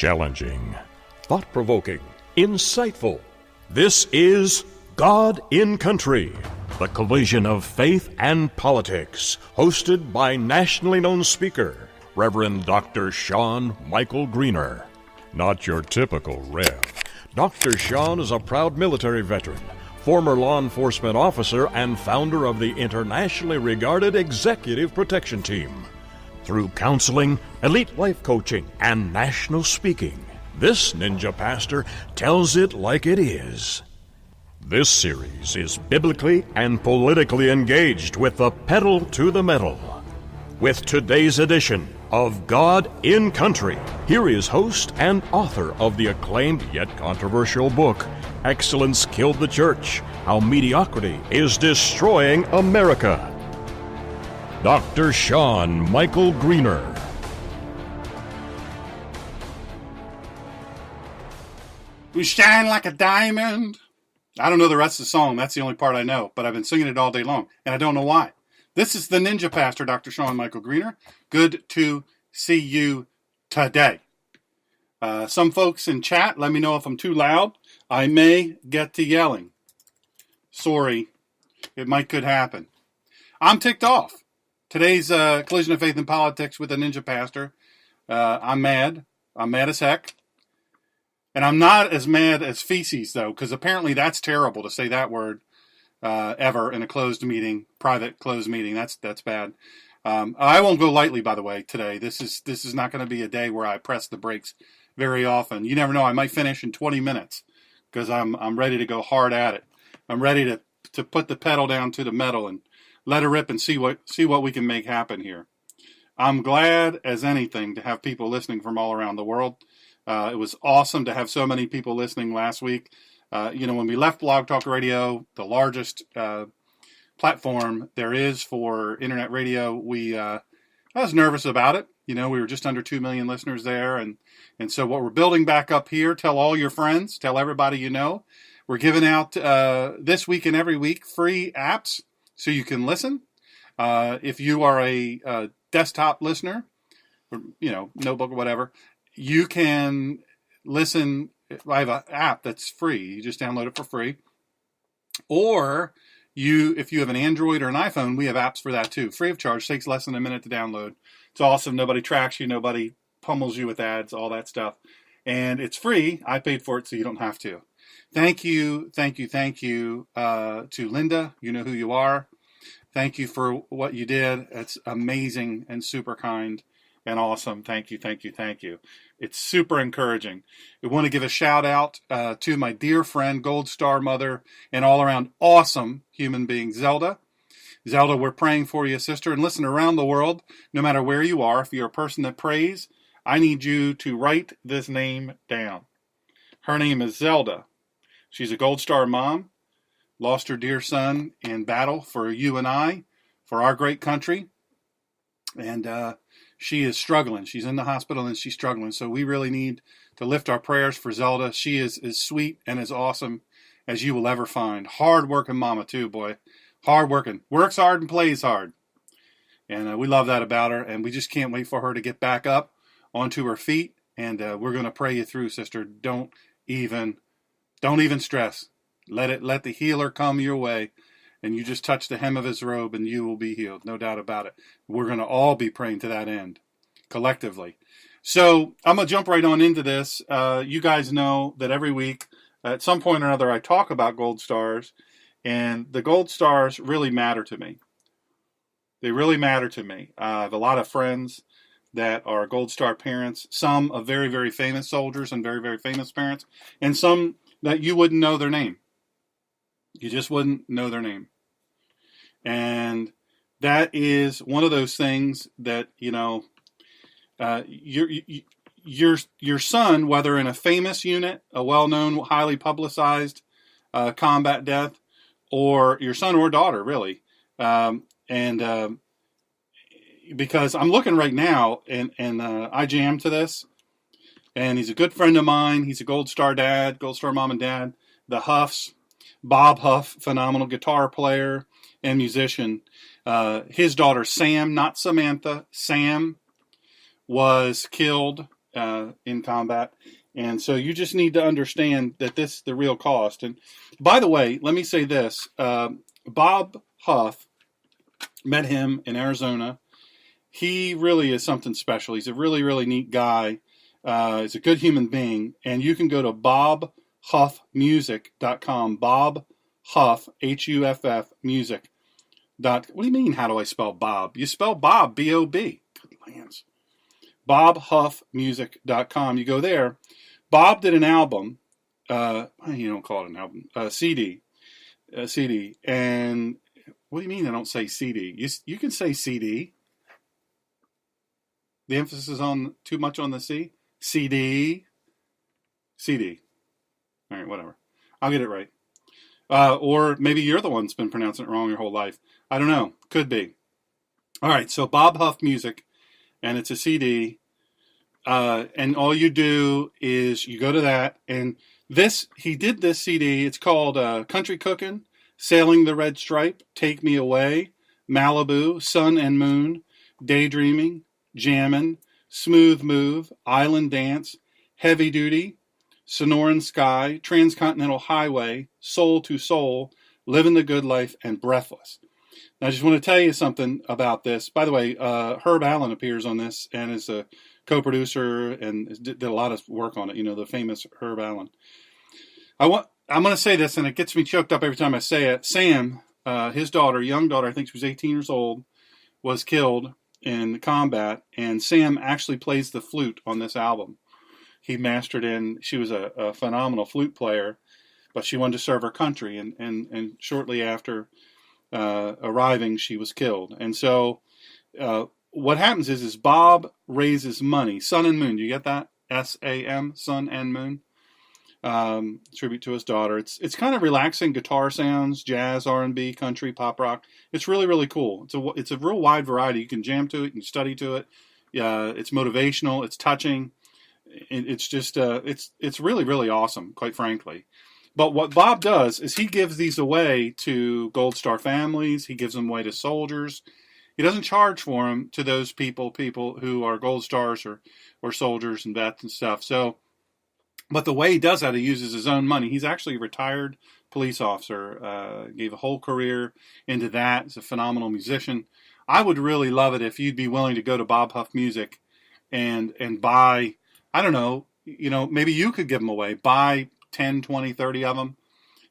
Challenging, thought-provoking, insightful. This is God in Country, the collision of faith and politics, hosted by nationally known speaker, Reverend Dr. Sean Michael Greener. Not your typical Rev. Dr. Sean is a proud military veteran, former law enforcement officer, and founder of the internationally regarded Executive Protection Team. Through counseling, elite life coaching, and national speaking, this ninja pastor tells it like it is. This series is biblically and politically engaged with the pedal to the metal. With today's edition of God in Country, here is host and author of the acclaimed yet controversial book, Excellence Killed the Church: How Mediocrity is Destroying America, Dr. Sean Michael Greener. We shine like a diamond. I don't know the rest of the song. That's the only part I know, but I've been singing it all day long, and I don't know why. This is the Ninja Pastor, Dr. Sean Michael Greener. Good to see you today. Some folks in chat, let me know if I'm too loud. I may get to yelling. Sorry, it could happen. I'm ticked off. Today's collision of faith and politics with the Ninja Pastor. I'm mad. I'm mad as heck. And I'm not as mad as feces, though, because apparently that's terrible to say that word ever in a closed meeting, private closed meeting. That's bad. I won't go lightly, by the way, today. This is not going to be a day where I press the brakes very often. You never know. I might finish in 20 minutes because I'm ready to go hard at it. I'm ready to put the pedal down to the metal and let her rip and see what we can make happen here. I'm glad as anything to have people listening from all around the world. It was awesome to have so many people listening last week. When we left Blog Talk Radio, the largest platform there is for internet radio, I was nervous about it. We were just under 2 million listeners there. And so what we're building back up here, tell all your friends, tell everybody you know. We're giving out this week and every week free apps so you can listen. If you are a desktop listener, or, notebook or whatever, you can listen. I have an app that's free. You just download it for free. Or if you have an Android or an iPhone, we have apps for that too. Free of charge. Takes less than a minute to download. It's awesome. Nobody tracks you. Nobody pummels you with ads, all that stuff. And it's free. I paid for it so you don't have to. Thank you to Linda. You know who you are. Thank you for what you did. It's amazing and super kind and awesome. Thank you. It's super encouraging. I want to give a shout out to my dear friend, Gold Star mother, and all around awesome human being, Zelda. Zelda, we're praying for you, sister. And listen, around the world, no matter where you are, if you're a person that prays, I need you to write this name down. Her name is Zelda. She's a Gold Star mom. Lost her dear son in battle for you and I, for our great country. And she is struggling. She's in the hospital and she's struggling. So we really need to lift our prayers for Zelda. She is as sweet and as awesome as you will ever find. Hard-working mama too, boy. Hard-working. Works hard and plays hard. And we love that about her. And we just can't wait for her to get back up onto her feet. And we're going to pray you through, sister. Don't even stress. Let the healer come your way, and you just touch the hem of his robe and you will be healed. No doubt about it. We're going to all be praying to that end collectively. So I'm going to jump right on into this. You guys know that every week at some point or another I talk about gold stars, and the gold stars really matter to me. They really matter to me. I have a lot of friends that are gold star parents, some of very, very famous soldiers and very, very famous parents, and some that you wouldn't know their name. You just wouldn't know their name. And that is one of those things that, your son, whether in a famous unit, a well-known, highly publicized combat death, or your son or daughter, really. Because I'm looking right now, and I jam to this, and he's a good friend of mine. He's a Gold Star dad, Gold Star mom and dad, the Huffs. Bob Huff, phenomenal guitar player and musician. His daughter Sam, not Samantha, Sam was killed in combat. And so you just need to understand that this is the real cost. And by the way, let me say this. Bob Huff, met him in Arizona. He really is something special. He's a really, really neat guy. He's a good human being. And you can go to bobhuffmusic.com. Bob Huff, Huff, music. What do you mean, how do I spell Bob? You spell Bob, B-O-B. Good lands. bobhuffmusic.com. You go there. Bob did an album. You don't call it an album. CD. CD. And what do you mean I don't say CD? You can say CD. The emphasis is on too much on the C. CD. CD. All right, whatever. I'll get it right. Or maybe you're the one that's been pronouncing it wrong your whole life. I don't know. Could be. All right, so Bob Huff Music, and it's a CD. And all you do is you go to that, and he did this CD. It's called Country Cookin', Sailing the Red Stripe, Take Me Away, Malibu, Sun and Moon, Daydreaming, Jammin', Smooth Move, Island Dance, Heavy Duty, Sonoran Sky, Transcontinental Highway, Soul to Soul, Living the Good Life, and Breathless. Now, I just want to tell you something about this. By the way, Herb Allen appears on this and is a co-producer and did a lot of work on it. You know, the famous Herb Allen. I'm going to say this, and it gets me choked up every time I say it. Sam, his daughter, young daughter, I think she was 18 years old, was killed in combat, and Sam actually plays the flute on this album. He mastered in. She was a phenomenal flute player, but she wanted to serve her country, and shortly after arriving, she was killed. And so what happens is Bob raises money. Sun and Moon, you get that? S-A-M, Sun and Moon. Tribute to his daughter. It's kind of relaxing guitar sounds, jazz, R&B, country, pop rock. It's really, really cool. It's a real wide variety. You can jam to it, you can study to it. It's motivational, it's touching. It's just it's really, really awesome, quite frankly. But what Bob does is he gives these away to Gold Star families. He gives them away to soldiers. He doesn't charge for them to those people who are Gold Stars or soldiers and vets and stuff. So, but the way he does that, he uses his own money. He's actually a retired police officer, gave a whole career into that. He's a phenomenal musician. I would really love it if you'd be willing to go to Bob Huff Music and buy, I don't know, maybe you could give them away. Buy 10, 20, 30 of them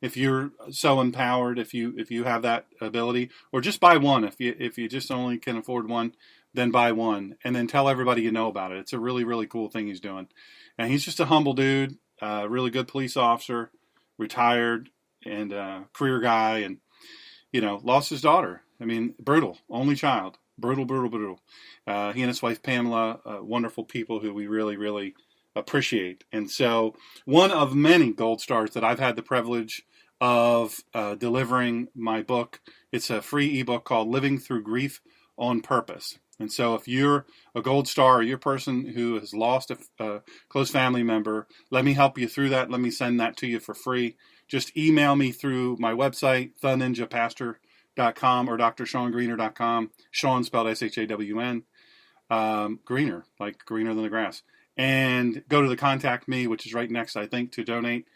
if you're so empowered, if you have that ability, or just buy one. If you just only can afford one, then buy one, and then tell everybody you know about it. It's a really, really cool thing he's doing. And he's just a humble dude, really good police officer, retired, and career guy, and lost his daughter. I mean, brutal, only child, brutal. He and his wife Pamela, wonderful people who we really, really appreciate. And so, one of many Gold Stars that I've had the privilege of delivering my book. It's a free ebook called "Living Through Grief on Purpose." And so if you're a Gold Star or you're a person who has lost a close family member, let me help you through that. Let me send that to you for free. Just email me through my website, theninjapastor.com or drshawngreener.com. Shawn spelled S-H-A-W-N. Greener, like greener than the grass. And go to the Contact Me, which is right next, I think, to donate.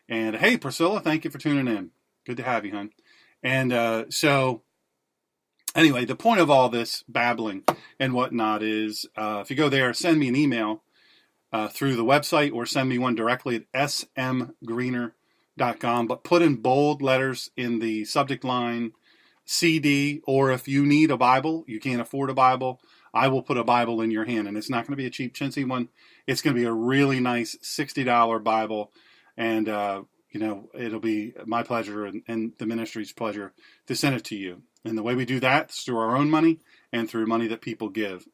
And hey, Priscilla, thank you for tuning in. Good to have you, hon. And so... anyway, the point of all this babbling and whatnot is if you go there, send me an email through the website or send me one directly at smgreener.com. But put in bold letters in the subject line CD, or if you need a Bible, you can't afford a Bible, I will put a Bible in your hand. And it's not going to be a cheap, chintzy one. It's going to be a really nice $60 Bible. And, it'll be my pleasure and the ministry's pleasure to send it to you. And the way we do that is through our own money and through money that people give.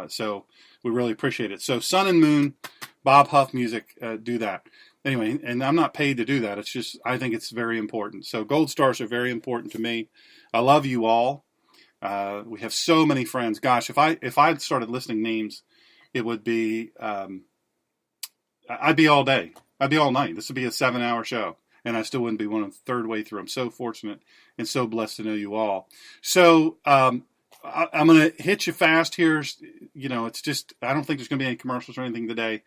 So we really appreciate it. So Sun and Moon, Bob Huff Music, do that. Anyway, and I'm not paid to do that. It's just, I think it's very important. So Gold Stars are very important to me. I love you all. We have so many friends. Gosh, if I started listing names, it would be, I'd be all day. I'd be all night. This would be a 7-hour show. And I still wouldn't be one of the third way through. I'm so fortunate and so blessed to know you all. So I'm going to hit you fast here. it's just, I don't think there's going to be any commercials or anything today.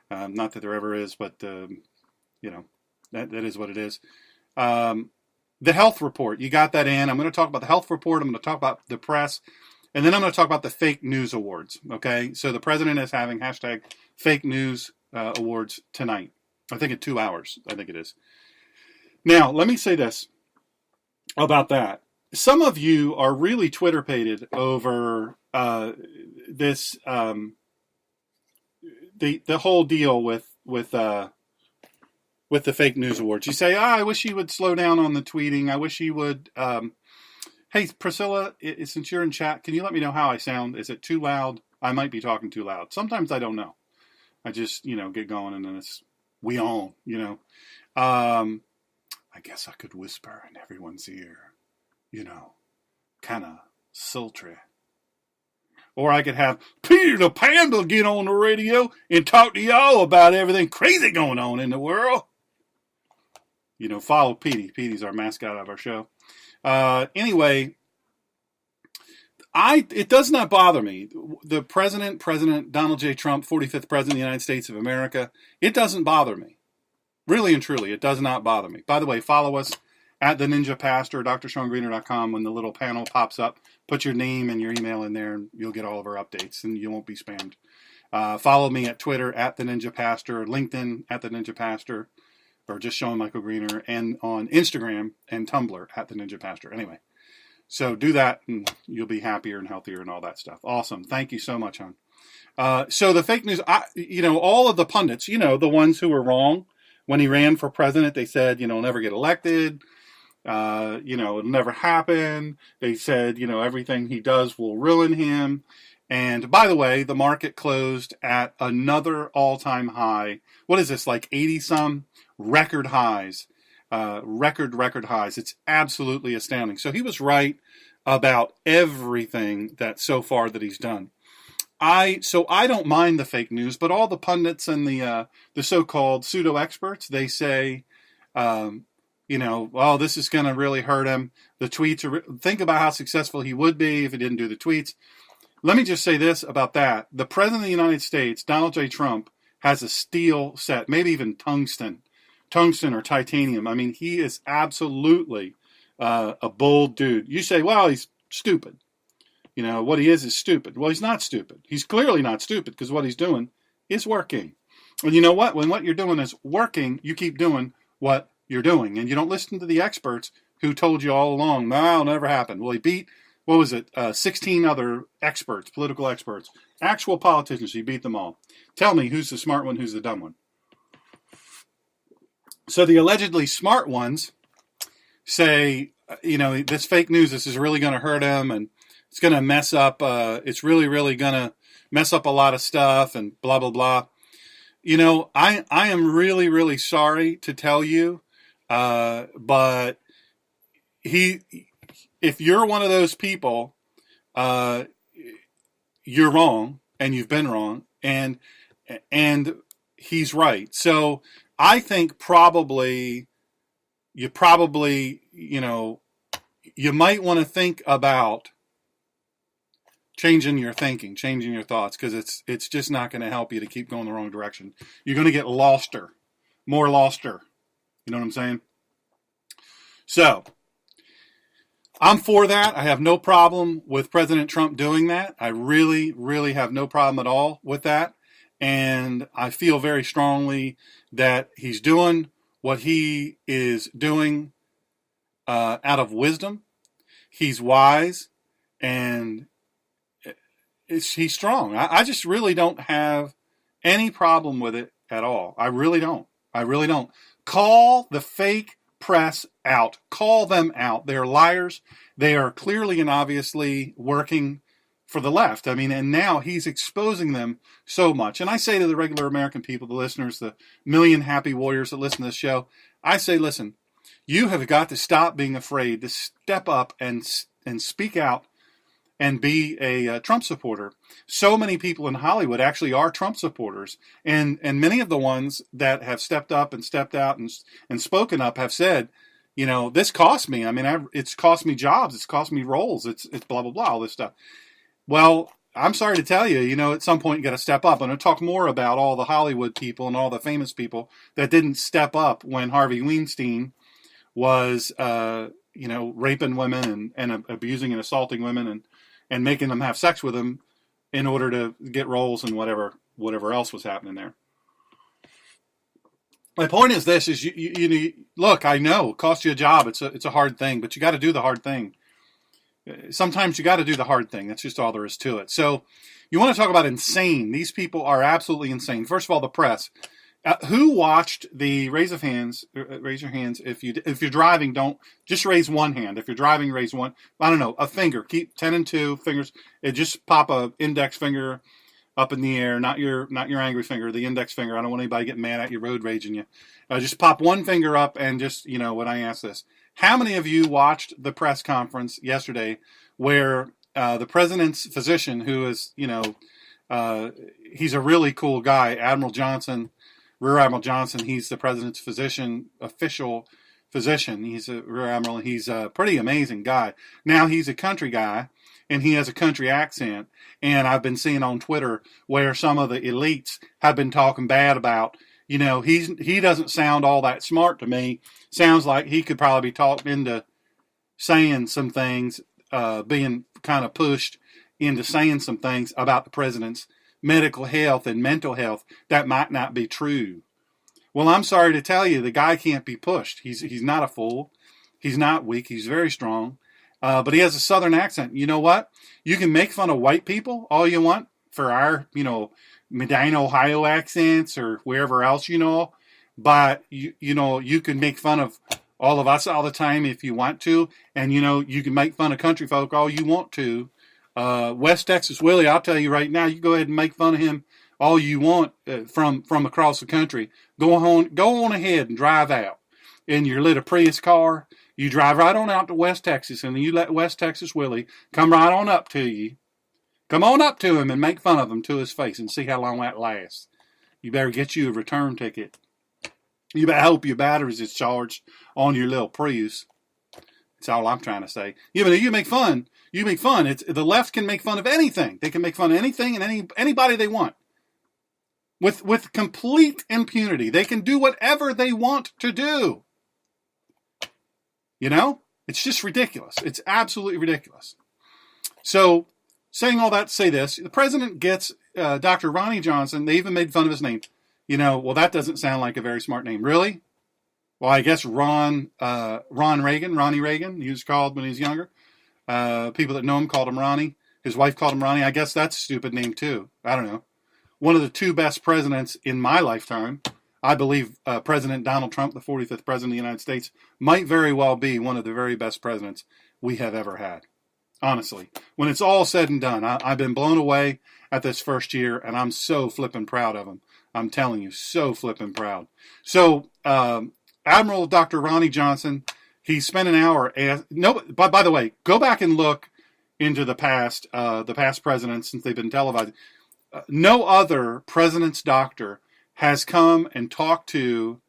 Not that there ever is, but, that is what it is. The health report, you got that in. I'm going to talk about the health report. I'm going to talk about the press. And then I'm going to talk about the fake news awards. Okay. So the president is having hashtag fake news awards tonight. I think in 2 hours. I think it is. Now, let me say this about that. Some of you are really Twitter-pated over this, the whole deal with the fake news awards. You say, I wish you would slow down on the tweeting. I wish you would. Hey, Priscilla, since you're in chat, can you let me know how I sound? Is it too loud? I might be talking too loud. Sometimes I don't know. I just, get going and then it's, we on, I guess I could whisper in everyone's ear, kind of sultry. Or I could have Peter the Panda get on the radio and talk to y'all about everything crazy going on in the world. Follow Petey. Petey's our mascot of our show. Anyway, it does not bother me. The President Donald J. Trump, 45th President of the United States of America, it doesn't bother me. Really and truly, it does not bother me. By the way, follow us at the Ninja Pastor, DrSeanGreener.com. When the little panel pops up, put your name and your email in there, and you'll get all of our updates, and you won't be spammed. Follow me at Twitter at the Ninja Pastor, LinkedIn at the Ninja Pastor, or just Sean Michael Greener, and on Instagram and Tumblr at the Ninja Pastor. Anyway, so do that, and you'll be happier and healthier and all that stuff. Awesome. Thank you so much, hon. So the fake news, all of the pundits, the ones who were wrong when he ran for president, they said, he'll never get elected. It'll never happen. They said, everything he does will ruin him. And by the way, the market closed at another all-time high. What is this, like 80-some? Record highs. Record highs. It's absolutely astounding. So he was right about everything that so far that he's done. I don't mind the fake news, but all the pundits and the so-called pseudo experts, they say, this is going to really hurt him. The tweets think about how successful he would be if he didn't do the tweets. Let me just say this about that. The President of the United States, Donald J. Trump, has a steel set, maybe even tungsten or titanium. I mean, he is absolutely a bold dude. You say, well, he's stupid. What he is stupid. Well, he's not stupid. He's clearly not stupid because what he's doing is working. And you know what? When what you're doing is working, you keep doing what you're doing. And you don't listen to the experts who told you all along, no, it'll never happen. Well, he beat, 16 other experts, political experts, actual politicians. He beat them all. Tell me who's the smart one, who's the dumb one. So the allegedly smart ones say, this fake news, this is really going to hurt him, and it's going to mess up, it's really, really going to mess up a lot of stuff and blah, blah, blah. I am really, really sorry to tell you, but if you're one of those people, you're wrong and you've been wrong and he's right. So I think you might want to think about changing your thinking, changing your thoughts, because it's just not going to help you to keep going the wrong direction. You're going to get more loster. You know what I'm saying? So, I'm for that. I have no problem with President Trump doing that. I really, really have no problem at all with that. And I feel very strongly that he's doing what he is doing out of wisdom. He's wise and he's strong. I just really don't have any problem with it at all. I really don't. Call the fake press out. Call them out. They're liars. They are clearly and obviously working for the left. I mean, and now he's exposing them so much. And I say to the regular American people, the listeners, the million happy warriors that listen to this show, I say, listen, you have got to stop being afraid to step up and speak out and be a Trump supporter. So many people in Hollywood actually are Trump supporters. And many of the ones that have stepped up and stepped out and spoken up have said, this cost me. I mean, it's cost me jobs. It's cost me roles. It's blah, blah, blah, all this stuff. Well, I'm sorry to tell you, at some point you got to step up. I'm going to talk more about all the Hollywood people and all the famous people that didn't step up when Harvey Weinstein was, raping women and abusing and assaulting women and making them have sex with them in order to get roles and whatever else was happening there. My point is this: is you look. I know it costs you a job. It's a hard thing, but you got to do the hard thing. Sometimes you got to do the hard thing. That's just all there is to it. So, you want to talk about insane? These people are absolutely insane. First of all, the press. Who watched the raise your hands if you're driving? Don't just raise one hand. If you're driving, raise one. I don't know, a finger. Keep 10 and 2 fingers. Just pop a index finger up in the air, not your angry finger, the index finger. I don't want anybody getting mad at you, road raging you. Just pop one finger up and just, when I ask this. How many of you watched the press conference yesterday where the president's physician, who is, he's a really cool guy, Rear Admiral Johnson, he's the president's official physician. He's a Rear Admiral. He's a pretty amazing guy. Now, he's a country guy, and he has a country accent. And I've been seeing on Twitter where some of the elites have been talking bad about, he doesn't sound all that smart to me. Sounds like he could probably be talked into saying some things, being kind of pushed into saying some things about the president's medical health and mental health that might not be true. Well, I'm sorry to tell you, the guy can't be pushed. He's not a fool. He's not weak. He's very strong. But he has a southern accent. You know what? You can make fun of white people all you want for our, Medina, Ohio accents or wherever else, but you can make fun of all of us all the time if you want to. And, you can make fun of country folk all you want to. West Texas Willie, I'll tell you right now, you go ahead and make fun of him all you want from across the country. Go on ahead and drive out in your little Prius car. You drive right on out to West Texas, and you let West Texas Willie come right on up to you. Come on up to him and make fun of him to his face and see how long that lasts. You better get you a return ticket. You better hope your batteries is charged on your little Prius. That's all I'm trying to say. You make fun. The left can make fun of anything. They can make fun of anything and anybody they want. With complete impunity. They can do whatever they want to do. It's just ridiculous. It's absolutely ridiculous. So, saying all that to say this, the president gets Dr. Ronnie Johnson. They even made fun of his name. Well, that doesn't sound like a very smart name. Really? Well, I guess Ronnie Reagan, he was called when he was younger. People that know him called him Ronnie. His wife called him Ronnie. I guess that's a stupid name too. I don't know. One of the two best presidents in my lifetime, I believe President Donald Trump, the 45th president of the United States, might very well be one of the very best presidents we have ever had. Honestly, when it's all said and done, I've been blown away at this first year, and I'm so flippin' proud of him. I'm telling you, so flippin' proud. So, Admiral Dr. Ronnie Johnson, he spent an hour. By the way, go back and look into the past presidents since they've been televised. No other president's doctor has come and talked to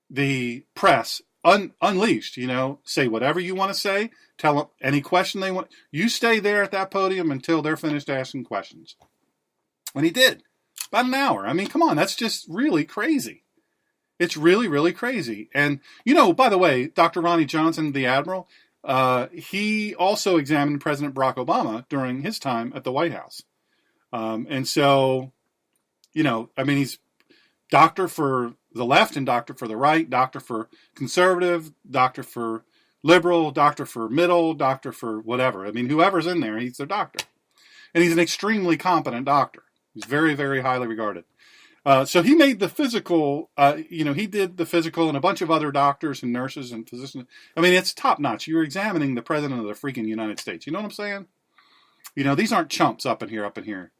the press unleashed. Say whatever you want to say. Tell them any question they want. You stay there at that podium until they're finished asking questions. And he did. About an hour. I mean, come on. That's just really crazy. It's really, really crazy. And, by the way, Dr. Ronnie Johnson, the Admiral, he also examined President Barack Obama during his time at the White House. And so, he's doctor for the left and doctor for the right, doctor for conservative, doctor for liberal, doctor for middle, doctor for whatever. I mean, whoever's in there, he's their doctor. And he's an extremely competent doctor. He's very, very highly regarded. So he made the physical, he did the physical and a bunch of other doctors and nurses and physicians. I mean, it's top notch. You're examining the president of the freaking United States. You know what I'm saying? These aren't chumps up in here.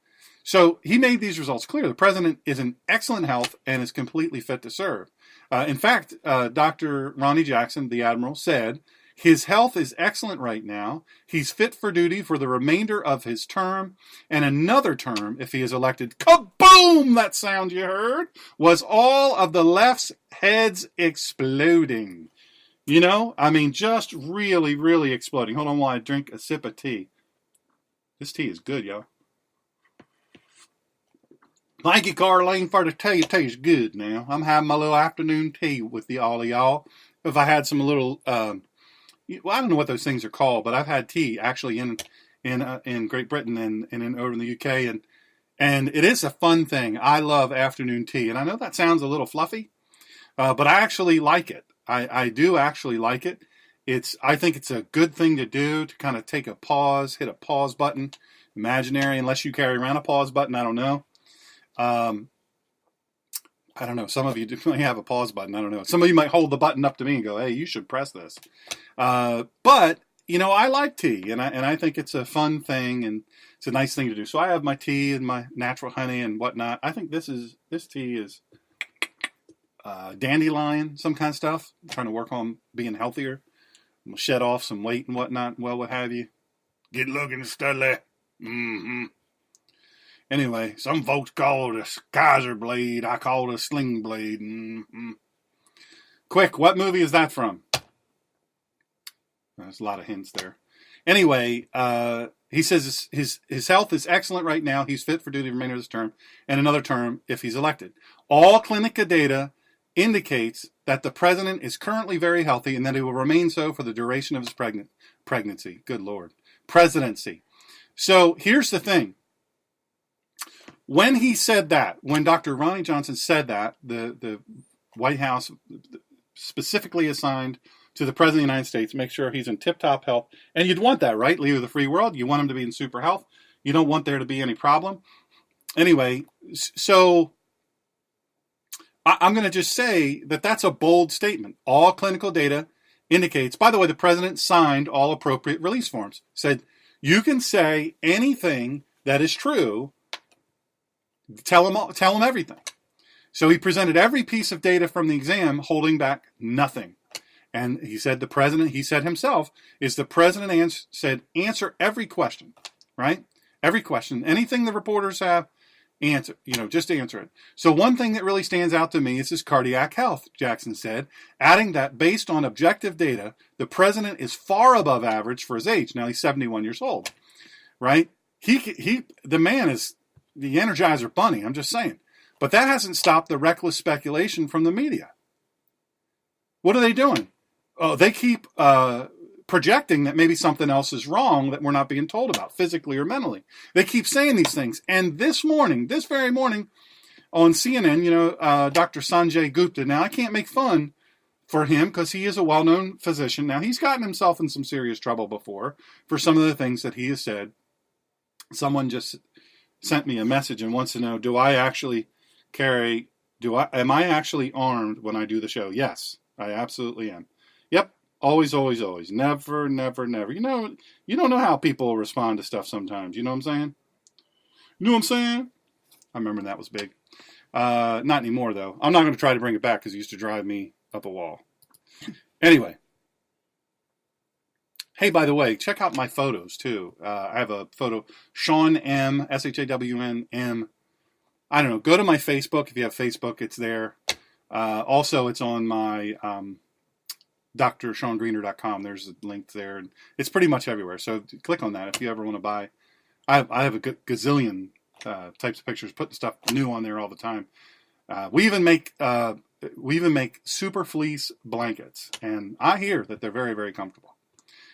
So he made these results clear. The president is in excellent health and is completely fit to serve. In fact, Dr. Ronnie Jackson, the Admiral, said his health is excellent right now. He's fit for duty for the remainder of his term and another term if he is elected. Kaboom! That sound you heard was all of the left's heads exploding. Just really, really exploding. Hold on while I drink a sip of tea. This tea is good, yo. Thank you, Carlene, for the tea. Tea's good now. I'm having my little afternoon tea with all of y'all. If I had some little, well, I don't know what those things are called, but I've had tea actually in Great Britain and over in the UK, and it is a fun thing. I love afternoon tea, and I know that sounds a little fluffy, but I actually like it. I do actually like it. I think it's a good thing to do, to kind of take a pause, hit a pause button, imaginary, unless you carry around a pause button. I don't know. I don't know. Some of you definitely have a pause button. I don't know. Some of you might hold the button up to me and go, hey, you should press this. But, I like tea, and I think it's a fun thing, and it's a nice thing to do. So I have my tea and my natural honey and whatnot. I think this tea is dandelion, some kind of stuff. I'm trying to work on being healthier. I'm going to shed off some weight and whatnot. Well, what have you. Get looking steadily. Mm-hmm. Anyway, some folks call it a Kaiser blade. I call it a sling blade. Mm-hmm. Quick, what movie is that from? There's a lot of hints there. Anyway, he says his health is excellent right now. He's fit for duty the remainder of this term and another term if he's elected. All clinical data indicates that the president is currently very healthy and that he will remain so for the duration of his pregnancy. Good Lord. Presidency. So here's the thing. When he said that, when Dr. Ronnie Johnson said that, the White House specifically assigned to the President of the United States, make sure he's in tip-top health. And you'd want that, right? Leader of the free world. You want him to be in super health. You don't want there to be any problem. Anyway, so I'm going to just say that that's a bold statement. All clinical data indicates, by the way, the President signed all appropriate release forms. Said, you can say anything that is true. Tell him everything. So he presented every piece of data from the exam, holding back nothing. And he said he said himself, is the president said, answer every question, right? Every question. Anything the reporters have, answer, just answer it. So one thing that really stands out to me is his cardiac health, Jackson said, adding that based on objective data, the president is far above average for his age. Now he's 71 years old, right? The man is the Energizer Bunny, I'm just saying. But that hasn't stopped the reckless speculation from the media. What are they doing? Oh, they keep projecting that maybe something else is wrong that we're not being told about, physically or mentally. They keep saying these things. And this very morning, on CNN, Dr. Sanjay Gupta, now I can't make fun for him because he is a well-known physician. Now, he's gotten himself in some serious trouble before for some of the things that he has said. Someone just sent me a message and wants to know, am I actually armed when I do the show? Yes, I absolutely am. Yep. Always, always, always. Never, never, never. You don't know how people respond to stuff sometimes. You know what I'm saying? You know what I'm saying? I remember that was big. Not anymore, though. I'm not going to try to bring it back because it used to drive me up a wall. Anyway. Hey, by the way, check out my photos, too. I have a photo, Sean M, SHAWN-M. I don't know. Go to my Facebook. If you have Facebook, it's there. Also, it's on my DrSeanGreener.com. There's a link there. It's pretty much everywhere. So click on that if you ever want to buy. I have a gazillion types of pictures, putting stuff new on there all the time. We even make super fleece blankets, and I hear that they're very, very comfortable.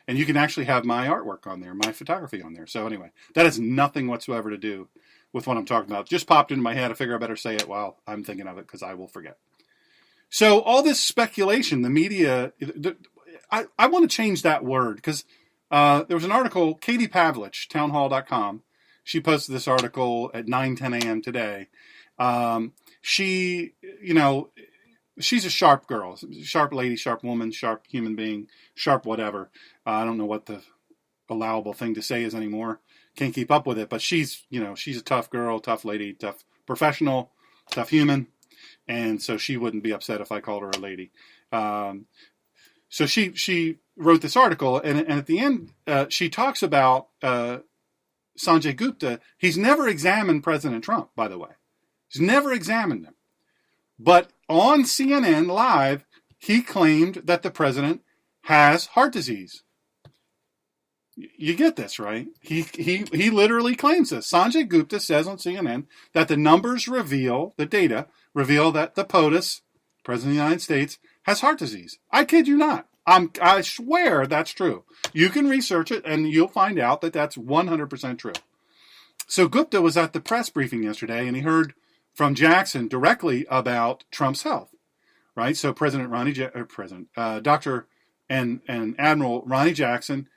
And you can actually have my artwork on there, my photography on there. So anyway, that has nothing whatsoever to do with what I'm talking about. It just popped into my head. I figure I better say it while I'm thinking of it because I will forget. So all this speculation, the media, I want to change that word because there was an article, Katie Pavlich, townhall.com. She posted this article at 9:10 a.m. today. She's a sharp girl, sharp lady, sharp woman, sharp human being, sharp whatever. I don't know what the allowable thing to say is anymore. Can't keep up with it, but she's a tough girl, tough lady, tough professional, tough human. And so she wouldn't be upset if I called her a lady. So she wrote this article, and at the end, she talks about Sanjay Gupta. He's never examined President Trump, by the way. He's never examined him. But on CNN Live, he claimed that the president has heart disease. You get this, right? He literally claims this. Sanjay Gupta says on CNN that the numbers reveal, the data reveal that the POTUS, President of the United States, has heart disease. I kid you not. I swear that's true. You can research it and you'll find out that that's 100% true. So Gupta was at the press briefing yesterday and he heard from Jackson directly about Trump's health, right? So Dr. and Admiral Ronnie Jackson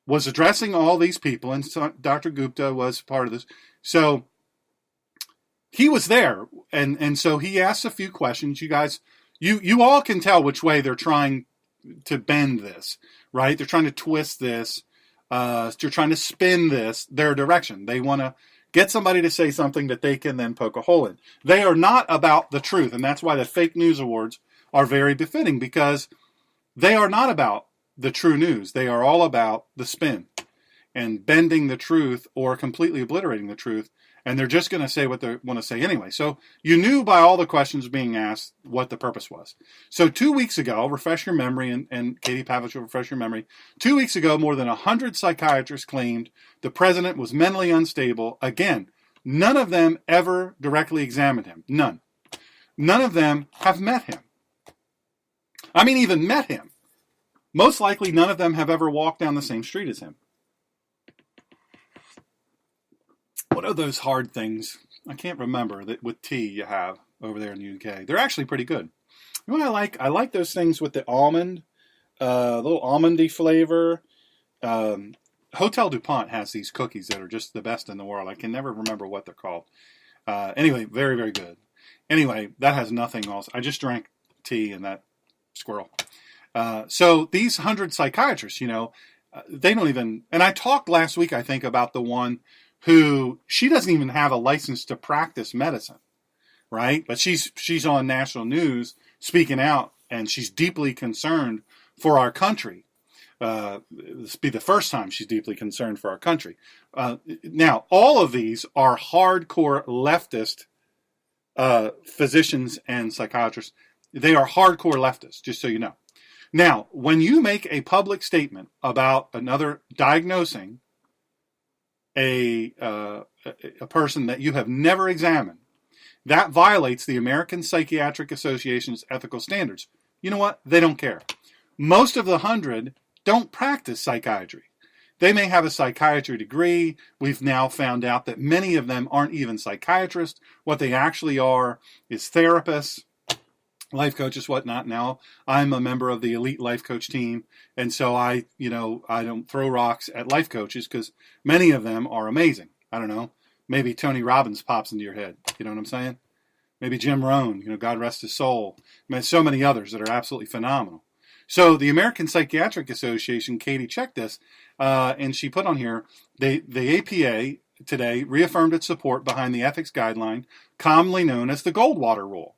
was addressing all these people, and Dr. Gupta was part of this. So he was there, and so he asked a few questions. You guys, you all can tell which way they're trying to bend this, right? They're trying to twist this. They're trying to spin this their direction. They want to get somebody to say something that they can then poke a hole in. They are not about the truth, and that's why the fake news awards are very befitting, because they are not about the true news. They are all about the spin and bending the truth or completely obliterating the truth, and they're just going to say what they want to say anyway. So you knew by all the questions being asked what the purpose was. So 2 weeks ago, refresh your memory, and Katie Pavlich will refresh your memory. 2 weeks ago, more than 100 psychiatrists claimed the president was mentally unstable. Again, none of them ever directly examined him. None. None of them have met him. I mean, even met him. Most likely, none of them have ever walked down the same street as him. What are those hard things? I can't remember that with tea you have over there in the UK. They're actually pretty good. You know what I like? I like those things with the almond, little almondy flavor. Hotel DuPont has these cookies that are just the best in the world. I can never remember what they're called. Anyway, very, very good. Anyway, that has nothing else. I just drank tea and that squirrel. So these 100 psychiatrists, they don't even, and I talked last week, I think, about the one who, she doesn't even have a license to practice medicine, right? But she's on national news speaking out, and she's deeply concerned for our country. This be the first time she's deeply concerned for our country. Now, all of these are hardcore leftist physicians and psychiatrists. They are hardcore leftists, just so you know. Now, when you make a public statement about another diagnosing a person that you have never examined, that violates the American Psychiatric Association's ethical standards. You know what? They don't care. Most of the 100 don't practice psychiatry. They may have a psychiatry degree. We've now found out that many of them aren't even psychiatrists. What they actually are is therapists, life coaches, whatnot. Now, I'm a member of the elite life coach team, and so I don't throw rocks at life coaches because many of them are amazing. I don't know. Maybe Tony Robbins pops into your head. You know what I'm saying? Maybe Jim Rohn, God rest his soul. So many others that are absolutely phenomenal. So the American Psychiatric Association, Katie checked this, and she put on here, the APA today reaffirmed its support behind the ethics guideline, commonly known as the Goldwater Rule,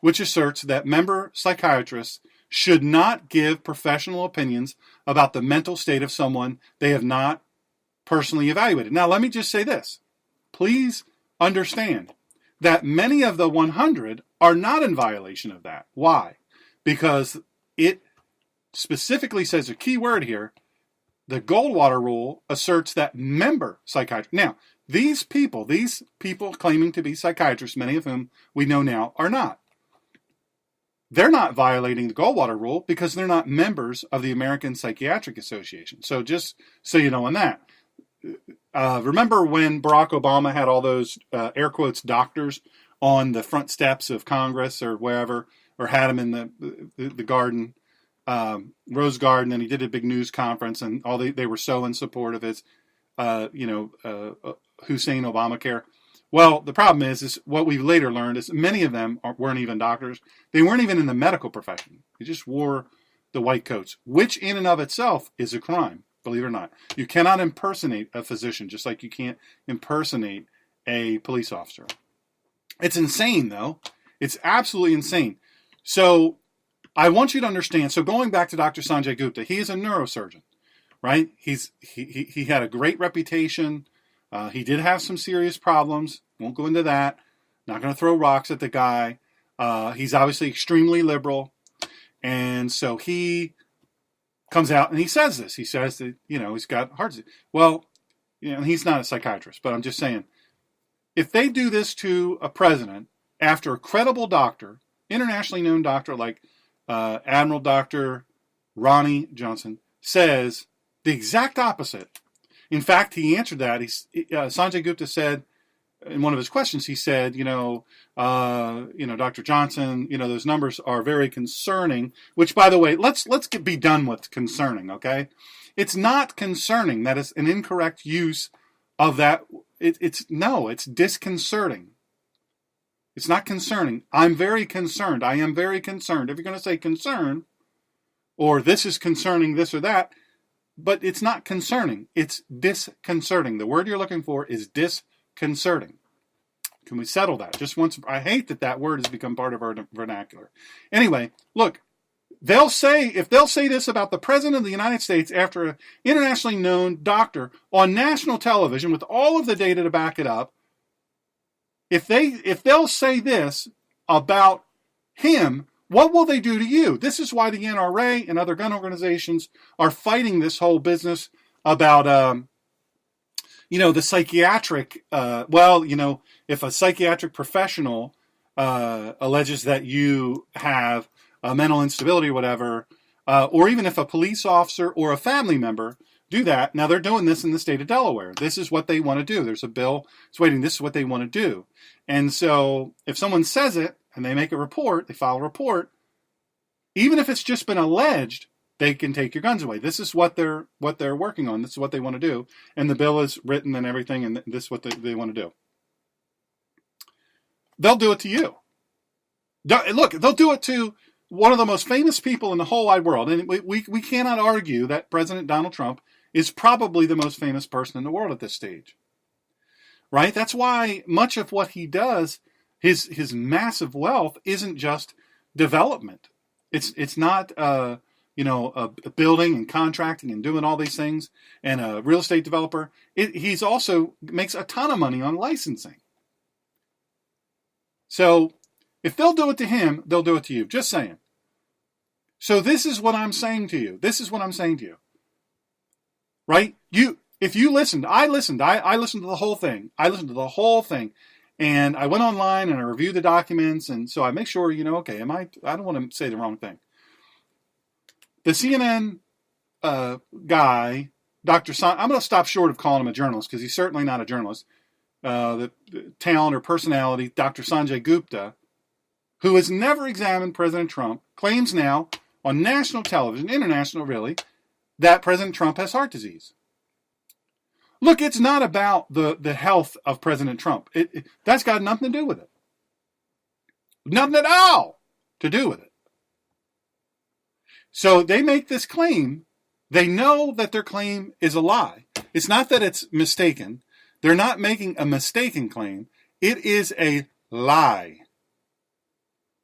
which asserts that member psychiatrists should not give professional opinions about the mental state of someone they have not personally evaluated. Now, let me just say this. Please understand that many of the 100 are not in violation of that. Why? Because it specifically says a key word here. The Goldwater Rule asserts that member psychiatrists. Now, these people claiming to be psychiatrists, many of whom we know now are not. They're not violating the Goldwater Rule because they're not members of the American Psychiatric Association. So just so you know on that. Remember when Barack Obama had all those, air quotes, doctors on the front steps of Congress or wherever, or had them in the garden, Rose Garden, and he did a big news conference, and they were so in support of his, Hussein Obamacare. Well, the problem is what we've later learned is many of them weren't even doctors. They weren't even in the medical profession. They just wore the white coats, which in and of itself is a crime, believe it or not. You cannot impersonate a physician, just like you can't impersonate a police officer. It's insane, though. It's absolutely insane. So I want you to understand. So going back to Dr. Sanjay Gupta, he is a neurosurgeon, right? He had a great reputation. He did have some serious problems. Won't go into that. Not going to throw rocks at the guy. He's obviously extremely liberal. And so he comes out and he says this. He says that, he's got heart disease. Well, he's not a psychiatrist, but I'm just saying, if they do this to a president after a credible doctor, internationally known doctor like Admiral Dr. Ronnie Johnson, says the exact opposite. In fact, he answered that. Sanjay Gupta said in one of his questions, he said, Dr. Johnson, those numbers are very concerning. Which, by the way, let's be done with concerning. Okay, it's not concerning. That is an incorrect use of that. It's disconcerting. It's not concerning. I'm very concerned. I am very concerned. If you're going to say concern, or this is concerning this or that, but it's not concerning. It's disconcerting. The word you're looking for is disconcerting. Can we settle that? Just once. I hate that word has become part of our vernacular. Anyway, look, if they'll say this about the President of the United States after an internationally known doctor on national television with all of the data to back it up, if they'll say this about him, what will they do to you? This is why the NRA and other gun organizations are fighting this whole business about, the psychiatric, if a psychiatric professional alleges that you have a mental instability or whatever, or even if a police officer or a family member do that. Now, they're doing this in the state of Delaware. This is what they want to do. There's a bill that's waiting. This is what they want to do. And so if someone says it and they make a report, they file a report, even if it's just been alleged, they can take your guns away. This is what they're working on. This is what they want to do. And the bill is written and everything, and this is what they want to do. They'll do it to you. Look, they'll do it to one of the most famous people in the whole wide world. And we cannot argue that President Donald Trump is probably the most famous person in the world at this stage. Right? That's why much of what he does, his massive wealth, isn't just development. It's not building and contracting and doing all these things and a real estate developer. He's also makes a ton of money on licensing. So if they'll do it to him, they'll do it to you. Just saying. So this is what I'm saying to you. Right? If you listened, I listened to the whole thing. And I went online and I reviewed the documents, and so I make sure, I don't want to say the wrong thing. The CNN guy, Dr. I'm going to stop short of calling him a journalist because he's certainly not a journalist. The talent or personality, Dr. Sanjay Gupta, who has never examined President Trump, claims now on national television, international really, that President Trump has heart disease. Look, it's not about the health of President Trump. That's got nothing to do with it. Nothing at all to do with it. So they make this claim. They know that their claim is a lie. It's not that it's mistaken. They're not making a mistaken claim. It is a lie.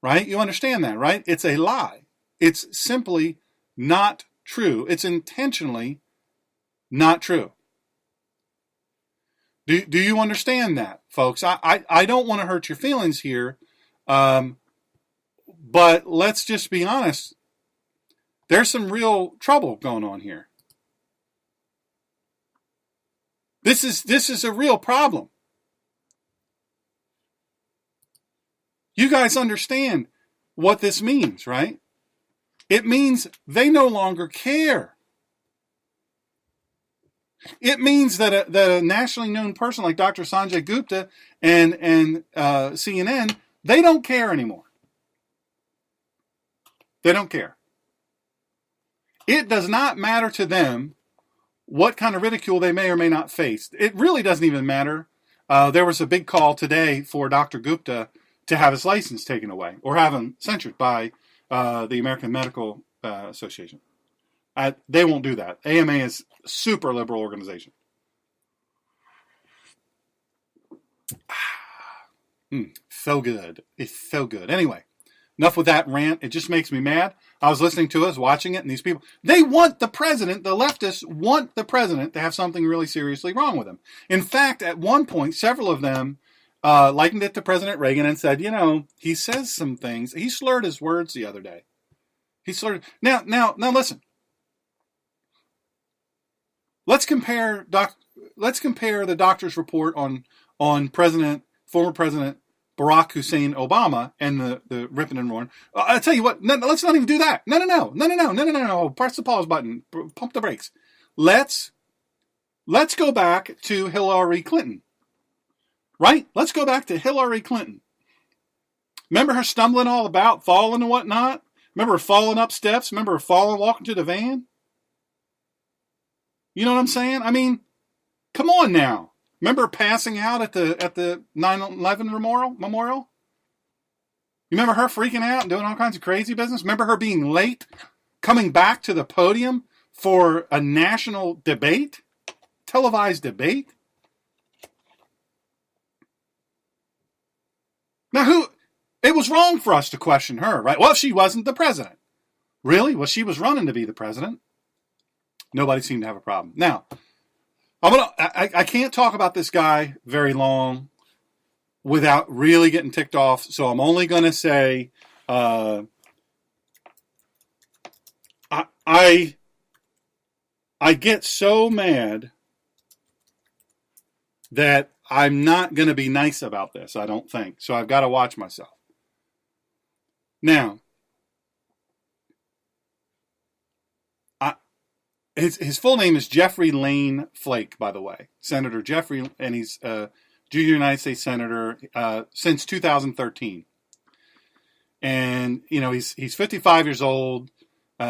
Right? You understand that, right? It's a lie. It's simply not true. It's intentionally not true. Do you understand that, folks? I don't want to hurt your feelings here, but let's just be honest. There's some real trouble going on here. This is a real problem. You guys understand what this means, right? It means they no longer care. It means that a nationally known person like Dr. Sanjay Gupta and CNN, they don't care anymore. They don't care. It does not matter to them what kind of ridicule they may or may not face. It really doesn't even matter. There was a big call today for Dr. Gupta to have his license taken away or have him censured by the American Medical Association. They won't do that. AMA is a super liberal organization. So good. It's so good. Anyway, enough with that rant. It just makes me mad. I was listening to it, I was watching it, and these people, they want the president, the leftists want the president to have something really seriously wrong with him. In fact, at one point, several of them likened it to President Reagan and said, he says some things. He slurred his words the other day. He slurred. Now listen. let's compare the doctor's report on former President Barack Hussein Obama and the ripping and roaring. I'll tell you what, let's not even do that. No. Press the pause button. Pump the brakes. Let's go back to Hillary Clinton. Right? Let's go back to Hillary Clinton. Remember her stumbling all about, falling and whatnot? Remember her falling up steps? Remember her walking to the van? You know what I'm saying? I mean, come on now. Remember her passing out at the 9/11 memorial? You remember her freaking out and doing all kinds of crazy business? Remember her being late, coming back to the podium for a national debate? Televised debate? Now it was wrong for us to question her, right? Well, she wasn't the president. Really? Well, she was running to be the president. Nobody seemed to have a problem. Now, I can't talk about this guy very long without really getting ticked off, so I'm only going to say I get so mad that I'm not going to be nice about this, I don't think. So I've got to watch myself. Now, his full name is Jeffrey Lane Flake, by the way. Senator Jeffrey, and he's junior United States Senator since 2013. And, you know, he's 55 years old.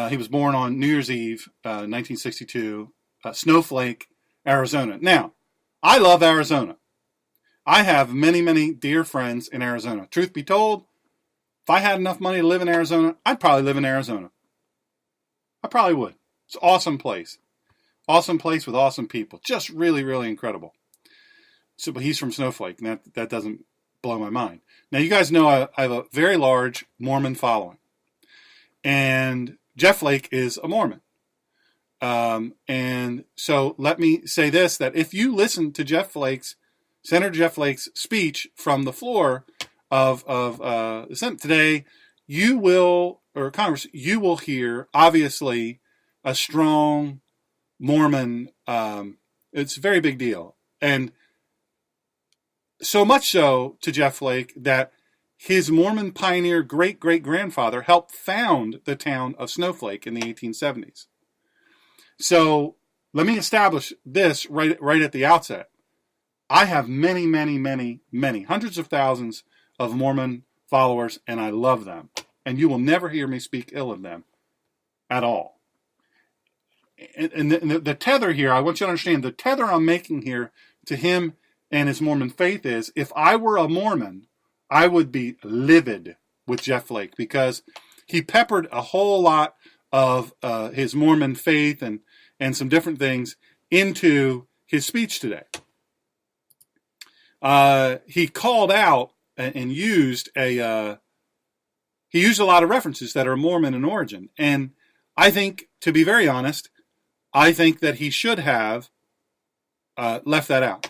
He was born on New Year's Eve, 1962, Snowflake, Arizona. Now, I love Arizona. I have many, many dear friends in Arizona. Truth be told, if I had enough money to live in Arizona, I'd probably live in Arizona. I probably would. It's an awesome place. Awesome place with awesome people. Just really, really incredible. So, but he's from Snowflake, and that doesn't blow my mind. Now, you guys know I have a very large Mormon following. And Jeff Flake is a Mormon. And so let me say this, that if you listen to Senator Jeff Flake's speech from the floor of the Senate today, Congress, you will hear, obviously, a strong Mormon, it's a very big deal. And so much so to Jeff Flake that his Mormon pioneer great-great-grandfather helped found the town of Snowflake in the 1870s. So let me establish this right at the outset. I have many, hundreds of thousands of Mormon followers, and I love them. And you will never hear me speak ill of them at all. And the tether here, I want you to understand, the tether I'm making here to him and his Mormon faith is, if I were a Mormon, I would be livid with Jeff Flake, because he peppered a whole lot of his Mormon faith and some different things into his speech today. He called out and used he used a lot of references that are Mormon in origin. And I think, to be very honest, I think that he should have left that out,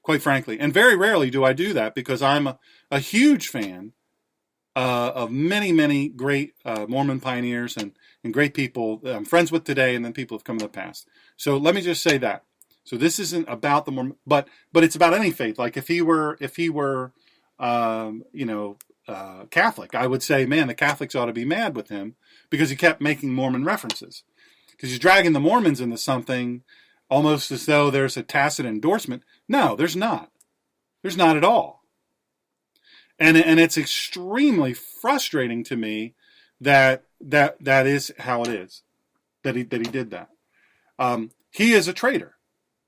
quite frankly. And very rarely do I do that, because I'm a huge fan of many great Mormon pioneers and great people I'm friends with today, and then people have come in the past. So let me just say that. So this isn't about the Mormon, but it's about any faith. Like if he were Catholic, I would say, man, the Catholics ought to be mad with him, because he kept making Mormon references. Because he's dragging the Mormons into something almost as though there's a tacit endorsement. No, there's not. There's not at all. And it's extremely frustrating to me that is how it is, that he did that. He is a traitor.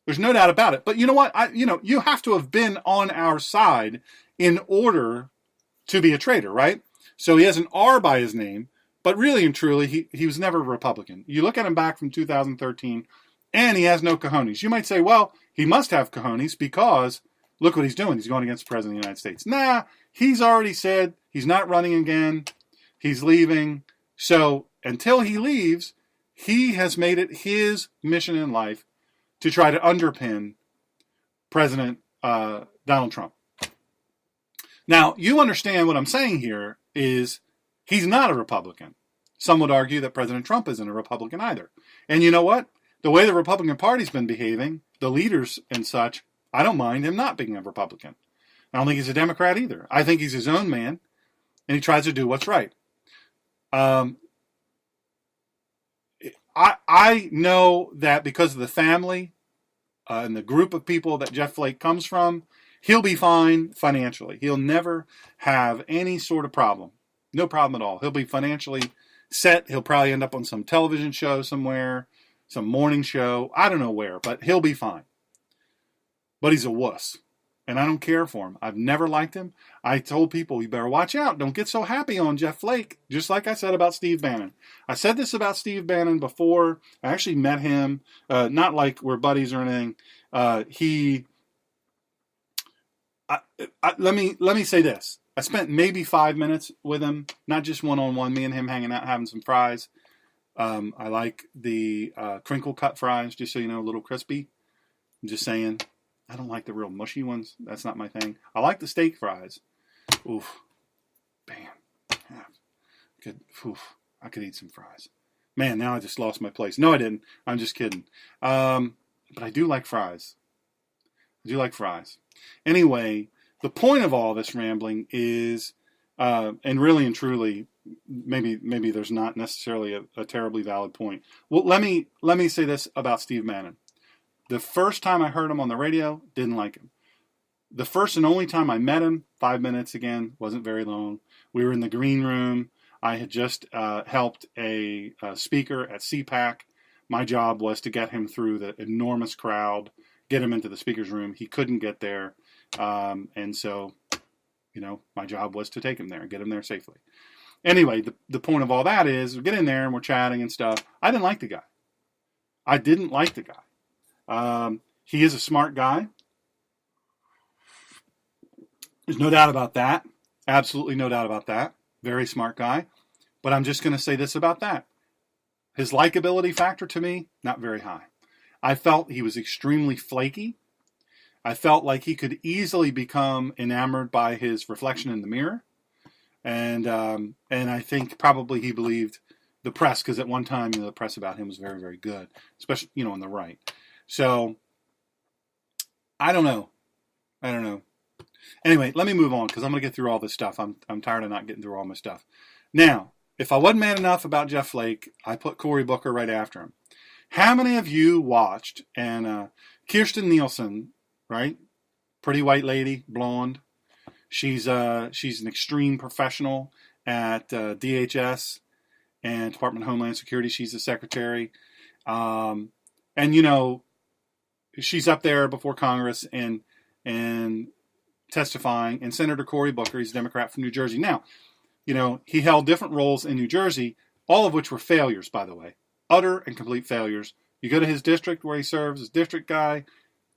There's no doubt about it. But you know what? You have to have been on our side in order to be a traitor, right? So he has an R by his name, but really and truly, he was never a Republican. You look at him back from 2013, and he has no cojones. You might say, well, he must have cojones, because look what he's doing. He's going against the President of the United States. Nah, he's already said he's not running again. He's leaving. So until he leaves, he has made it his mission in life to try to underpin President Donald Trump. Now, you understand what I'm saying here is he's not a Republican. Some would argue that President Trump isn't a Republican either. And you know what? the way the Republican Party's been behaving, the leaders and such, I don't mind him not being a Republican. I don't think he's a Democrat either. I think he's his own man, and he tries to do what's right. I know that because of the family and the group of people that Jeff Flake comes from, he'll be fine financially. He'll never have any sort of problem. No problem at all. He'll be financially set. He'll probably end up on some television show somewhere, some morning show. I don't know where, but he'll be fine. But he's a wuss. And I don't care for him. I've never liked him. I told people, you better watch out. Don't get so happy on Jeff Flake. Just like I said about Steve Bannon. I said this about Steve Bannon before. I actually met him. Not like we're buddies or anything. Let me say this. I spent maybe 5 minutes with him. Not just one-on-one. Me and him hanging out, having some fries. I like the crinkle cut fries, just so you know, a little crispy. I'm just saying. I don't like the real mushy ones. That's not my thing. I like the steak fries. Oof. Bam. Yeah. Good. Oof. I could eat some fries. Man, now I just lost my place. No, I didn't. I'm just kidding. But I do like fries. I do like fries. Anyway, the point of all this rambling is, and really and truly, maybe there's not necessarily a terribly valid point. Well, let me say this about Steve Bannon. The first time I heard him on the radio, didn't like him. The first and only time I met him, 5 minutes again, wasn't very long. We were in the green room. I had just helped a speaker at CPAC. My job was to get him through the enormous crowd, get him into the speaker's room. He couldn't get there. And so, my job was to take him there and get him there safely. Anyway, the point of all that is we get in there and we're chatting and stuff. I didn't like the guy. I didn't like the guy. He is a smart guy. There's no doubt about that. Absolutely no doubt about that. Very smart guy. But I'm just going to say this about that. His likability factor to me, not very high. I felt he was extremely flaky. I felt like he could easily become enamored by his reflection in the mirror. And I think probably he believed the press, because at one time the press about him was very, very good, especially, on the right. So, I don't know. Anyway, let me move on because I'm going to get through all this stuff. I'm tired of not getting through all my stuff. Now, if I wasn't man enough about Jeff Flake, I put Cory Booker right after him. How many of you watched, and Kirsten Nielsen, right? Pretty white lady, blonde. She's an extreme professional at DHS and Department of Homeland Security. She's the secretary. And, she's up there before Congress and testifying. And Senator Cory Booker, he's a Democrat from New Jersey. Now, he held different roles in New Jersey, all of which were failures, by the way. Utter and complete failures. You go to his district where he serves as district guy,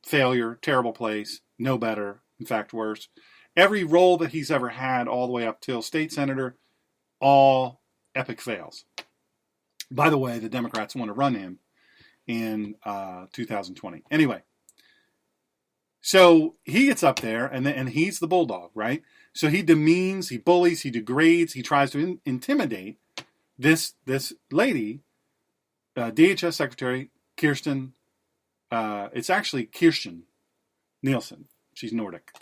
failure, terrible place, no better, in fact, worse. Every role that he's ever had all the way up till state senator, all epic fails. By the way, the Democrats want to run him in 2020. Anyway, so he gets up there, and he's the bulldog, right? So he demeans, he bullies, he degrades, he tries to intimidate this lady, DHS Secretary Kirsten. It's actually Kirsten Nielsen. She's Nordic.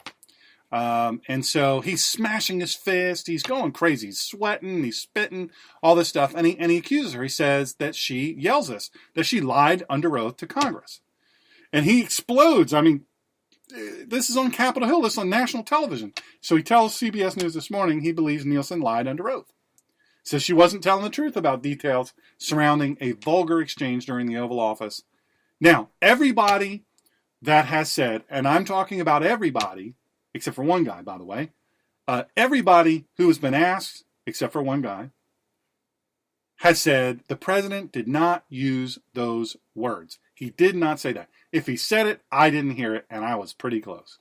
And so he's smashing his fist. He's going crazy. He's sweating. He's spitting. All this stuff. And he accuses her. He says that she yells this, that she lied under oath to Congress. And he explodes. I mean, this is on Capitol Hill. This is on national television. So he tells CBS News this morning he believes Nielsen lied under oath. Says she wasn't telling the truth about details surrounding a vulgar exchange during the Oval Office. Now, everybody that has said, and I'm talking about everybody, except for one guy, by the way, everybody who has been asked, except for one guy, has said the president did not use those words. He did not say that. If he said it, I didn't hear it, and I was pretty close.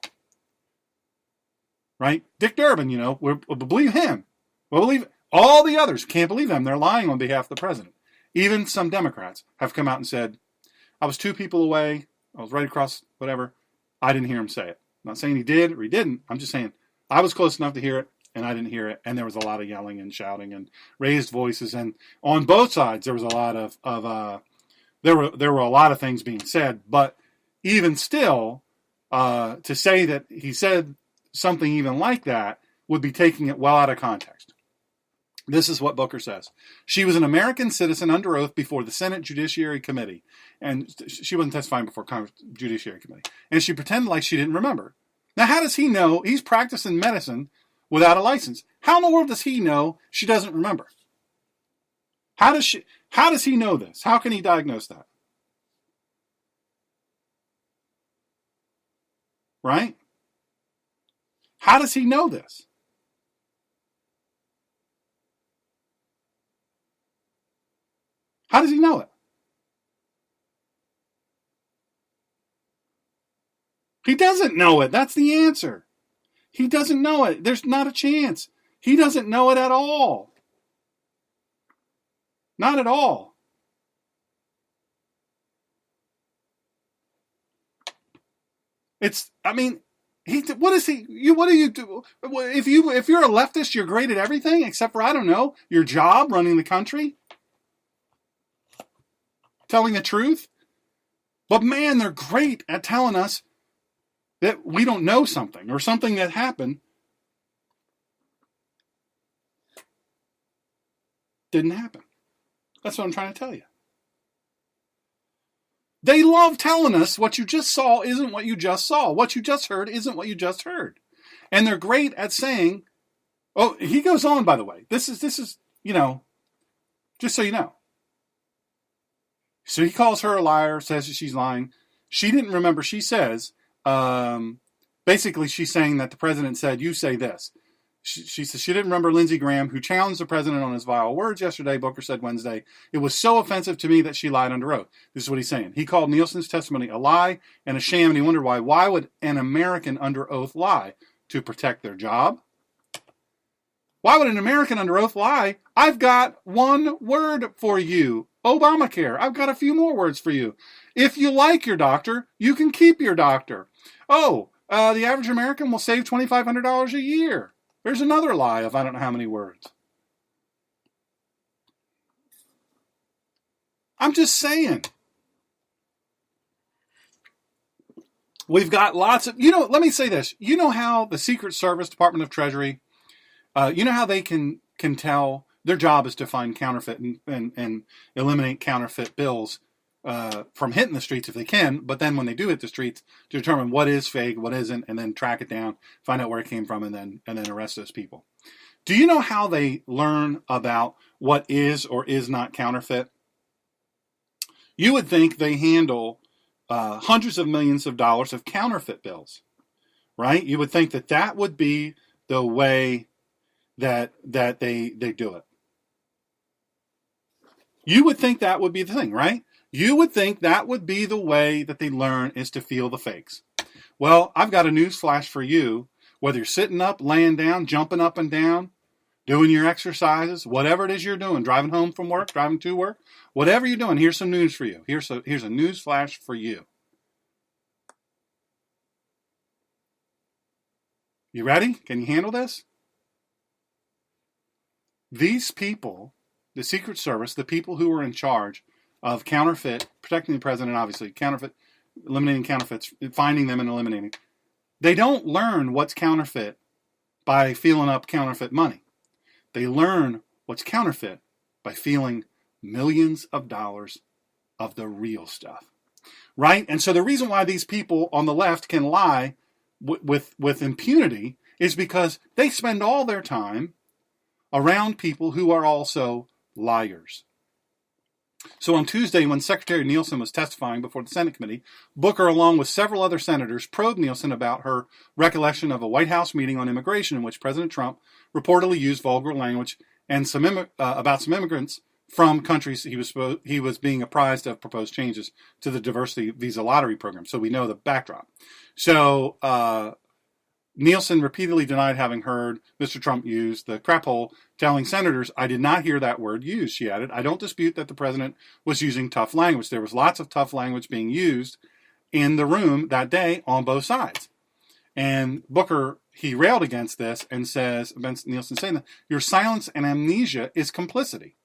Right? Dick Durbin, we'll believe him. We'll believe all the others. Can't believe them. They're lying on behalf of the president. Even some Democrats have come out and said, I was 2 people away. I was right across whatever. I didn't hear him say it. I'm not saying he did or he didn't. I'm just saying I was close enough to hear it, and I didn't hear it. And there was a lot of yelling and shouting and raised voices. And on both sides, there was a lot of there were a lot of things being said, but even still, to say that he said something even like that would be taking it well out of context. This is what Booker says. She was an American citizen under oath before the Senate Judiciary Committee. And she wasn't testifying before Congress Judiciary Committee. And she pretended like she didn't remember. Now, how does he know he's practicing medicine without a license? How in the world does he know she doesn't remember? How does he know this? How can he diagnose that? Right? How does he know this? How does he know it? He doesn't know it. That's the answer. He doesn't know it. There's not a chance. He doesn't know it at all. Not at all. What do you do? If you're a leftist, you're great at everything except for, I don't know, your job, running the country, telling the truth. But man, they're great at telling us that we don't know something or something that happened didn't happen. That's what I'm trying to tell you. They love telling us what you just saw isn't what you just saw. What you just heard isn't what you just heard. And they're great at saying, oh, he goes on, by the way. This is, just so you know. So he calls her a liar, says that she's lying. She didn't remember. She says, basically she's saying that the president said, you say this. She says she didn't remember Lindsey Graham, who challenged the president on his vile words yesterday. Booker said Wednesday, it was so offensive to me that she lied under oath. This is what he's saying. He called Nielsen's testimony a lie and a sham, and he wondered why. Why would an American under oath lie? To protect their job? Why would an American under oath lie? I've got one word for you. Obamacare. I've got a few more words for you. If you like your doctor, you can keep your doctor. Oh, the average American will save $2,500 a year. There's another lie of I don't know how many words. I'm just saying. We've got lots of, let me say this. You know how the Secret Service, Department of Treasury, you know how they can tell their job is to find counterfeit and eliminate counterfeit bills from hitting the streets if they can, but then when they do hit the streets, to determine what is fake, what isn't, and then track it down, find out where it came from, and then arrest those people. Do you know how they learn about what is or is not counterfeit? You would think they handle hundreds of millions of dollars of counterfeit bills, right? You would think that would be the way that they do it. You would think that would be the thing, right? You would think that would be the way that they learn, is to feel the fakes. Well, I've got a news flash for you. Whether you're sitting up, laying down, jumping up and down, doing your exercises, whatever it is you're doing, driving home from work, driving to work, whatever you're doing, here's some news for you. Here's a news flash for you. You ready? Can you handle this? These people, the Secret Service, the people who are in charge of counterfeit, protecting the president, obviously, counterfeit, eliminating counterfeits, finding them and eliminating. They don't learn what's counterfeit by feeling up counterfeit money. They learn what's counterfeit by feeling millions of dollars of the real stuff, right? And so the reason why these people on the left can lie with impunity is because they spend all their time around people who are also liars. So on Tuesday, when Secretary Nielsen was testifying before the Senate committee, Booker, along with several other senators, probed Nielsen about her recollection of a White House meeting on immigration in which President Trump reportedly used vulgar language and about some immigrants from countries he was being apprised of proposed changes to the diversity visa lottery program. So we know the backdrop. So Nielsen repeatedly denied having heard Mr. Trump use the crap hole, telling senators, I did not hear that word used, she added. I don't dispute that the president was using tough language. There was lots of tough language being used in the room that day on both sides. And Booker, he railed against this and says, against Nielsen saying that, your silence and amnesia is complicity.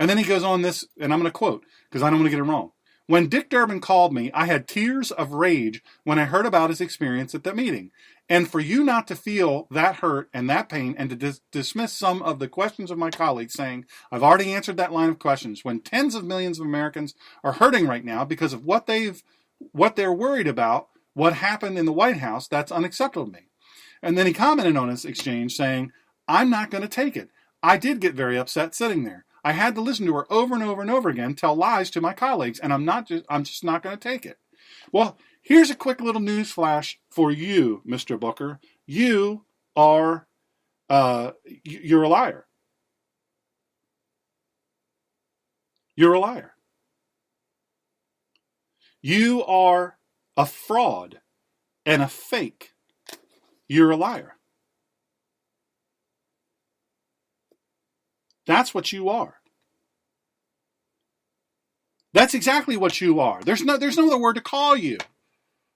And then he goes on this, and I'm going to quote, because I don't want to get it wrong. When Dick Durbin called me, I had tears of rage when I heard about his experience at that meeting. And for you not to feel that hurt and that pain and to dismiss some of the questions of my colleagues saying, I've already answered that line of questions, when tens of millions of Americans are hurting right now because of what they're worried about, what happened in the White House, that's unacceptable to me. And then he commented on his exchange saying, I'm not going to take it. I did get very upset sitting there. I had to listen to her over and over and over again tell lies to my colleagues, and I'm just not going to take it. Well, here's a quick little news flash for you, Mr. Booker. You are, you're a liar. You're a liar. You are a fraud and a fake. You're a liar. That's what you are. That's exactly what you are. There's no other word to call you.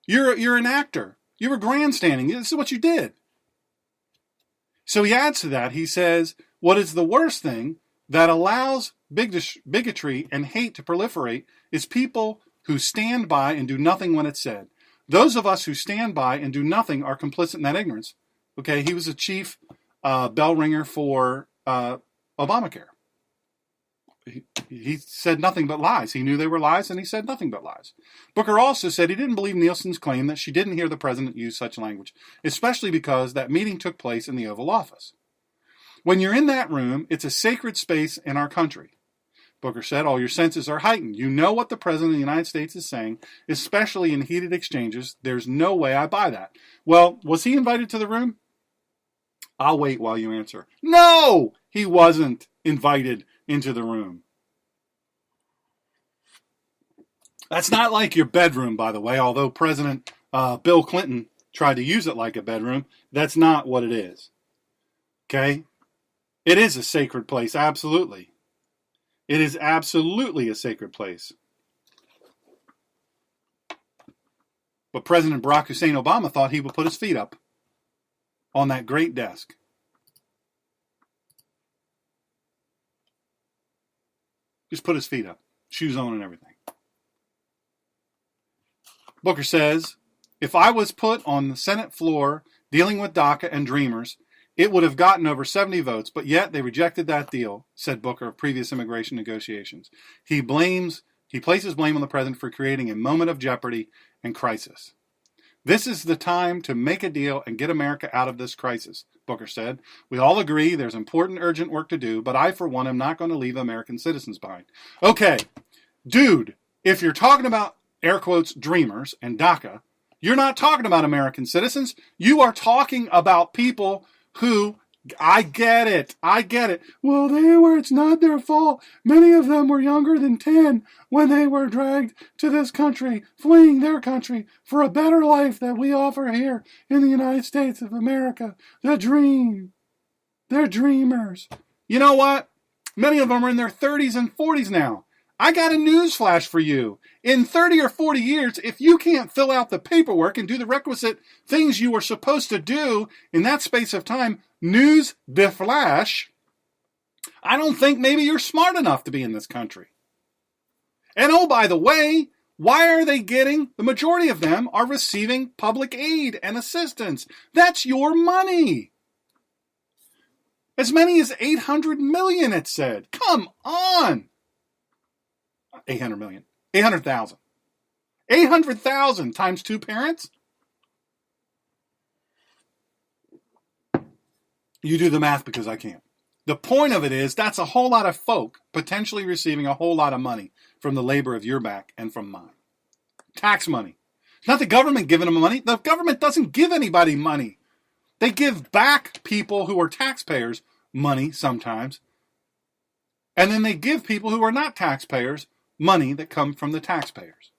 You're an actor. You were grandstanding. This is what you did. So he adds to that. He says, what is the worst thing that allows bigotry and hate to proliferate is people who stand by and do nothing when it's said. Those of us who stand by and do nothing are complicit in that ignorance. Okay, he was a chief bell ringer for Obamacare. He said nothing but lies. He knew they were lies, and he said nothing but lies. Booker also said he didn't believe Nielsen's claim that she didn't hear the president use such language, especially because that meeting took place in the Oval Office. When you're in that room, it's a sacred space in our country. Booker said, all your senses are heightened. You know what the President of the United States is saying, especially in heated exchanges. There's no way I buy that. Well, was he invited to the room? I'll wait while you answer. No, he wasn't invited into the room. That's not like your bedroom, by the way, although President Bill Clinton tried to use it like a bedroom. That's not what it is. Okay? It is a sacred place, absolutely. It is absolutely a sacred place. But President Barack Hussein Obama thought he would put his feet up on that great desk. Just put his feet up, shoes on and everything. Booker says, if I was put on the Senate floor dealing with DACA and Dreamers, it would have gotten over 70 votes, but yet they rejected that deal, said Booker of previous immigration negotiations. He places blame on the president for creating a moment of jeopardy and crisis. This is the time to make a deal and get America out of this crisis, Booker said. We all agree there's important, urgent work to do, but I, for one, am not going to leave American citizens behind. Okay, dude, if you're talking about, air quotes, Dreamers and DACA, you're not talking about American citizens. You are talking about people who, I get it. Well, it's not their fault. Many of them were younger than 10 when they were dragged to this country, fleeing their country for a better life that we offer here in the United States of America. The dream. They're dreamers. You know what? Many of them are in their 30s and 40s now. I got a news flash for you. In 30 or 40 years, if you can't fill out the paperwork and do the requisite things you were supposed to do in that space of time, news the flash, I don't think maybe you're smart enough to be in this country. And oh, by the way, why are they getting, the majority of them are receiving public aid and assistance. That's your money. As many as 800 million, it said. Come on. 800 million. 800,000. 800,000 times 2 parents? You do the math because I can't. The point of it is that's a whole lot of folk potentially receiving a whole lot of money from the labor of your back and from mine. Tax money. It's not the government giving them money. The government doesn't give anybody money. They give back people who are taxpayers money sometimes. And then they give people who are not taxpayers money that come from the taxpayers.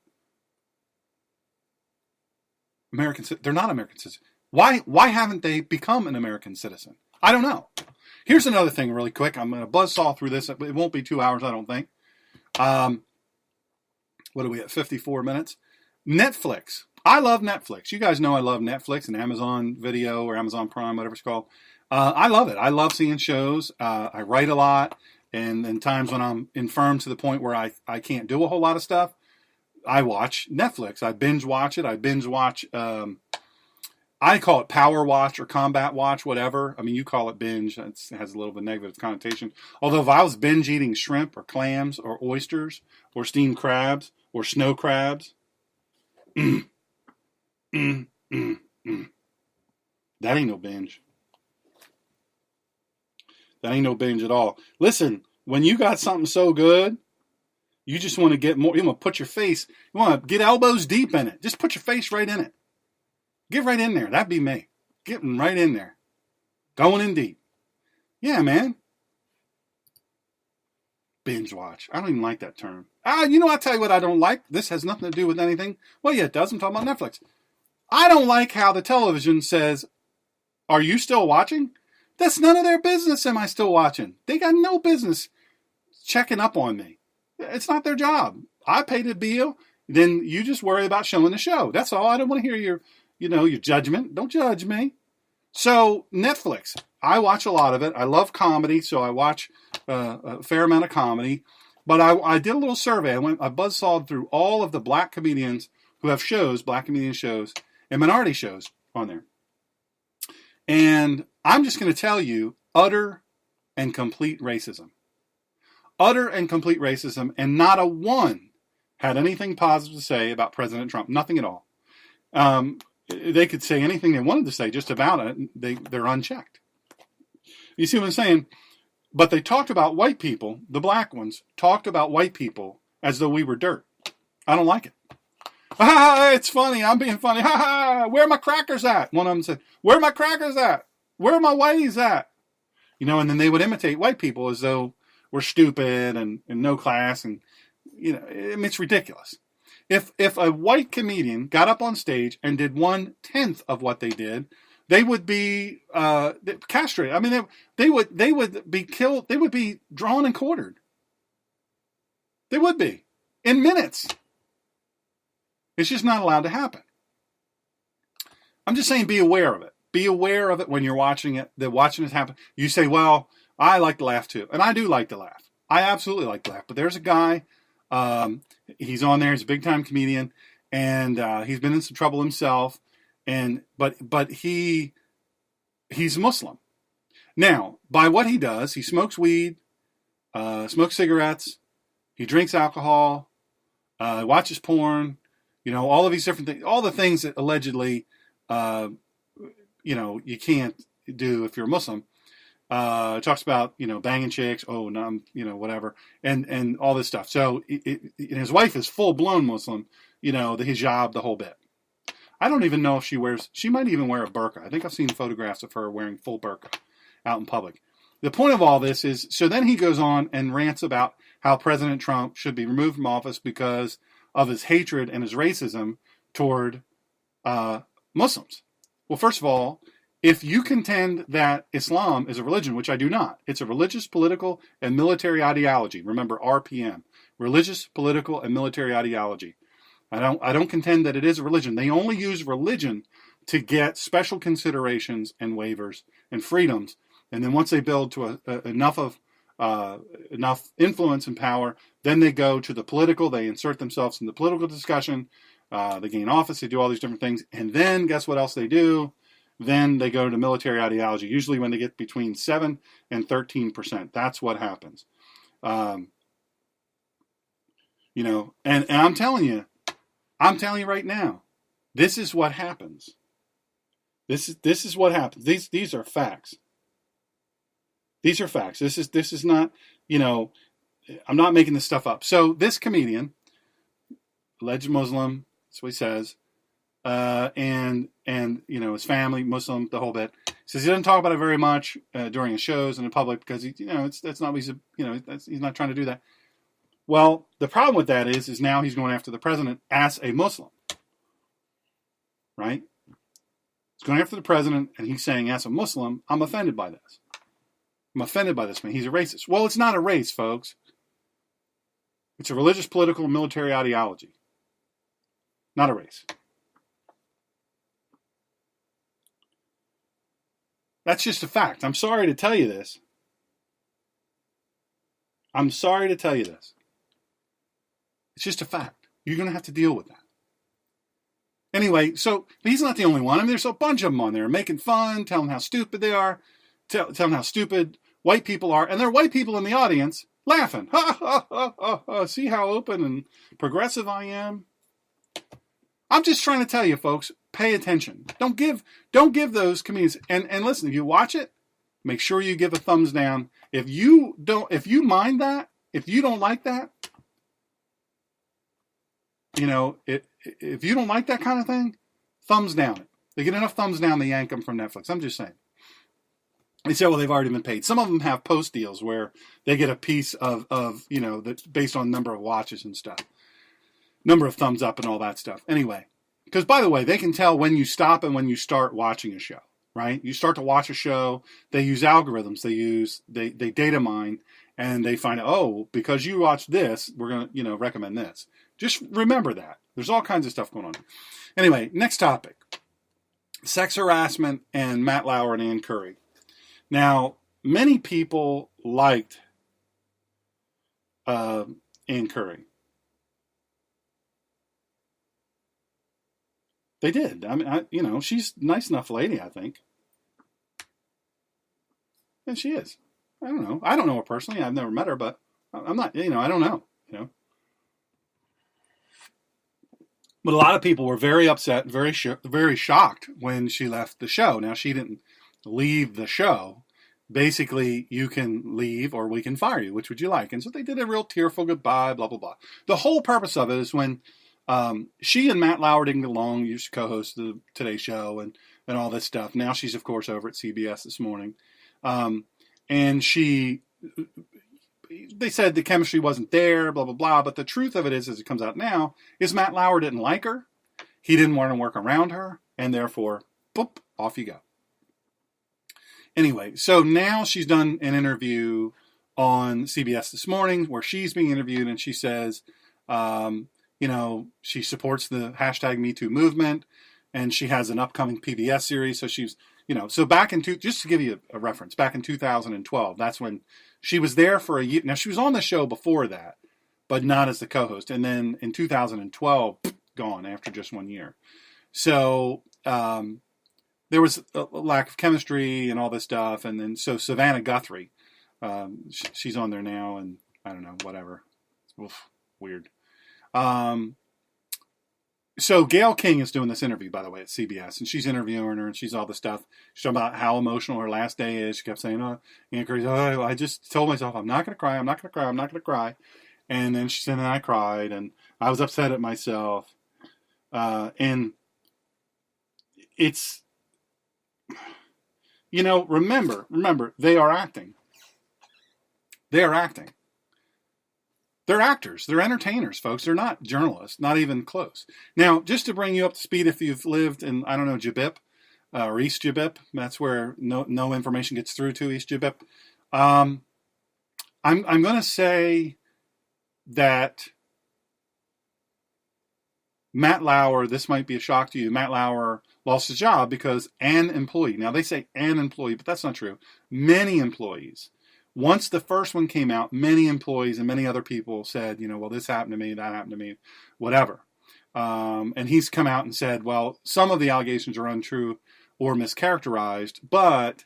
They're not American citizens. Why haven't they become an American citizen? I don't know. Here's another thing really quick. I'm going to buzzsaw through this. It won't be 2 hours, I don't think. What are we at? 54 minutes. Netflix. I love Netflix. You guys know I love Netflix and Amazon Video or Amazon Prime, whatever it's called. I love it. I love seeing shows. I write a lot. And then times when I'm infirm to the point where I can't do a whole lot of stuff, I watch Netflix. I binge watch it. I binge watch, I call it power watch or combat watch, whatever. I mean, you call it binge. It has a little bit of negative connotation. Although if I was binge eating shrimp or clams or oysters or steamed crabs or snow crabs, that ain't no binge. That ain't no binge at all. Listen, when you got something so good, you just want to get more. You want to put your face, you want to get elbows deep in it. Just put your face right in it. Get right in there. That'd be me. Getting right in there. Going in deep. Yeah, man. Binge watch. I don't even like that term. I'll tell you what I don't like. This has nothing to do with anything. Well, yeah, it does. I'm talking about Netflix. I don't like how the television says, "Are you still watching?" That's none of their business. Am I still watching? They got no business checking up on me. It's not their job. I paid a bill. Then you just worry about showing the show. That's all. I don't want to hear your judgment. Don't judge me. So Netflix, I watch a lot of it. I love comedy, so I watch a fair amount of comedy. But I did a little survey. I buzzsawed through all of the black comedians who have shows, black comedian shows, and minority shows on there. And I'm just going to tell you, utter and complete racism. Utter and complete racism, and not a one had anything positive to say about President Trump. Nothing at all. They could say anything they wanted to say just about it. They're unchecked. You see what I'm saying? But they talked about white people, the black ones, talked about white people as though we were dirt. I don't like it. It's funny. I'm being funny. Where are my crackers at? One of them said, where are my crackers at? Where are my whiteys at? And then they would imitate white people as though we're stupid and no class. And, it's ridiculous. If a white comedian got up on stage and did 1/10 of what they did, they would be castrated. I mean, they would be killed. They would be drawn and quartered. They would be in minutes. It's just not allowed to happen. I'm just saying, be aware of it. Be aware of it when you're watching it. That watching it happen. You say, "Well, I like to laugh too," and I do like to laugh. I absolutely like to laugh. But there's a guy. He's on there. He's a big time comedian, and he's been in some trouble himself. But he's Muslim. Now, by what he does, he smokes weed, smokes cigarettes, he drinks alcohol, watches porn. All of these different things, all the things that allegedly, you can't do if you're a Muslim. Talks about, banging chicks, whatever, and all this stuff. So and his wife is full blown Muslim, the hijab, the whole bit. I don't even know if she might even wear a burqa. I think I've seen photographs of her wearing full burqa out in public. The point of all this is, so then he goes on and rants about how President Trump should be removed from office because of his hatred and his racism toward Muslims. Well, first of all, if you contend that Islam is a religion, which I do not, it's a religious, political, and military ideology. Remember RPM, religious, political, and military ideology. I don't contend that it is a religion. They only use religion to get special considerations and waivers and freedoms. And then once they build to enough influence and power, then they go to the political. They insert themselves in the political discussion. They gain office. They do all these different things. And then guess what else they do? Then they go to military ideology, usually when they get between 7 and 13%. That's what happens. And I'm telling you right now, this is what happens. This is what happens. These are facts. These are facts. This is not, I'm not making this stuff up. So this comedian, alleged Muslim, that's what he says, and his family, Muslim, the whole bit. Says he doesn't talk about it very much during his shows and in public because he's not trying to do that. Well, the problem with that is now he's going after the president as a Muslim, right? He's going after the president and he's saying, as a Muslim, I'm offended by this. I'm offended by this man. He's a racist. Well, it's not a race, folks. It's a religious, political, military ideology. Not a race. That's just a fact. I'm sorry to tell you this. I'm sorry to tell you this. It's just a fact. You're going to have to deal with that. Anyway, so he's not the only one. I mean, there's a bunch of them on there making fun, telling how stupid they are, telling how stupid white people are. And there are white people in the audience laughing. Ha, ha, ha, ha, ha. See how open and progressive I am? I'm just trying to tell you, folks, pay attention. Don't give those comedians, and listen, if you watch it, make sure you give a thumbs down. If you mind that, if you don't like that, if you don't like that kind of thing, thumbs down it. They get enough thumbs down, they yank them from Netflix. I'm just saying. They say, well, they've already been paid. Some of them have post deals where they get a piece of that's based on number of watches and stuff. Number of thumbs up and all that stuff. Anyway, because by the way, they can tell when you stop and when you start watching a show, right? You start to watch a show, they use algorithms, they data mine, and they find out, oh, because you watched this, we're going to, recommend this. Just remember that. There's all kinds of stuff going on. Anyway, next topic. Sex harassment and Matt Lauer and Ann Curry. Now, many people liked Ann Curry. They did. I mean, she's a nice enough lady, I think. And she is. I don't know. I don't know her personally. I've never met her, but I'm not, I don't know, But a lot of people were very upset, very shocked when she left the show. Now, she didn't leave the show. Basically, you can leave or we can fire you. Which would you like? And so they did a real tearful goodbye, blah, blah, blah. The whole purpose of it is when she and Matt Lauer didn't get along, used to co-host the Today Show and all this stuff. Now she's, of course, over at CBS this morning. And they said the chemistry wasn't there, blah, blah, blah. But the truth of it is, as it comes out now, is Matt Lauer didn't like her. He didn't want to work around her. And therefore, boop, off you go. Anyway, so now she's done an interview on CBS this morning where she's being interviewed and she says, she supports the hashtag #MeToo movement and she has an upcoming PBS series. So she's, so back in just to give you a reference, back in 2012, that's when she was there for a year. Now she was on the show before that, but not as the co-host. And then in 2012, gone after just 1 year. So, there was a lack of chemistry and all this stuff. And then, so Savannah Guthrie, she's on there now and I don't know, whatever. Oof, weird. So Gayle King is doing this interview, by the way, at CBS, and she's interviewing her, and she's all this stuff. She's talking about how emotional her last day is. She kept saying, Ann Curry's, I just told myself, I'm not going to cry, I'm not going to cry, I'm not going to cry. And then she said, and I cried, and I was upset at myself. And it's, remember, they are acting. They are acting. They're actors. They're entertainers, folks. They're not journalists, not even close. Now, just to bring you up to speed, if you've lived in, I don't know, Jabip or East Jabip, that's where no information gets through to East Jabip. I'm going to say that Matt Lauer, this might be a shock to you, Matt Lauer lost his job because an employee, now they say an employee, but that's not true, many employees. Once the first one came out, many employees and many other people said, well, this happened to me, that happened to me, whatever. And he's come out and said, well, some of the allegations are untrue or mischaracterized, but,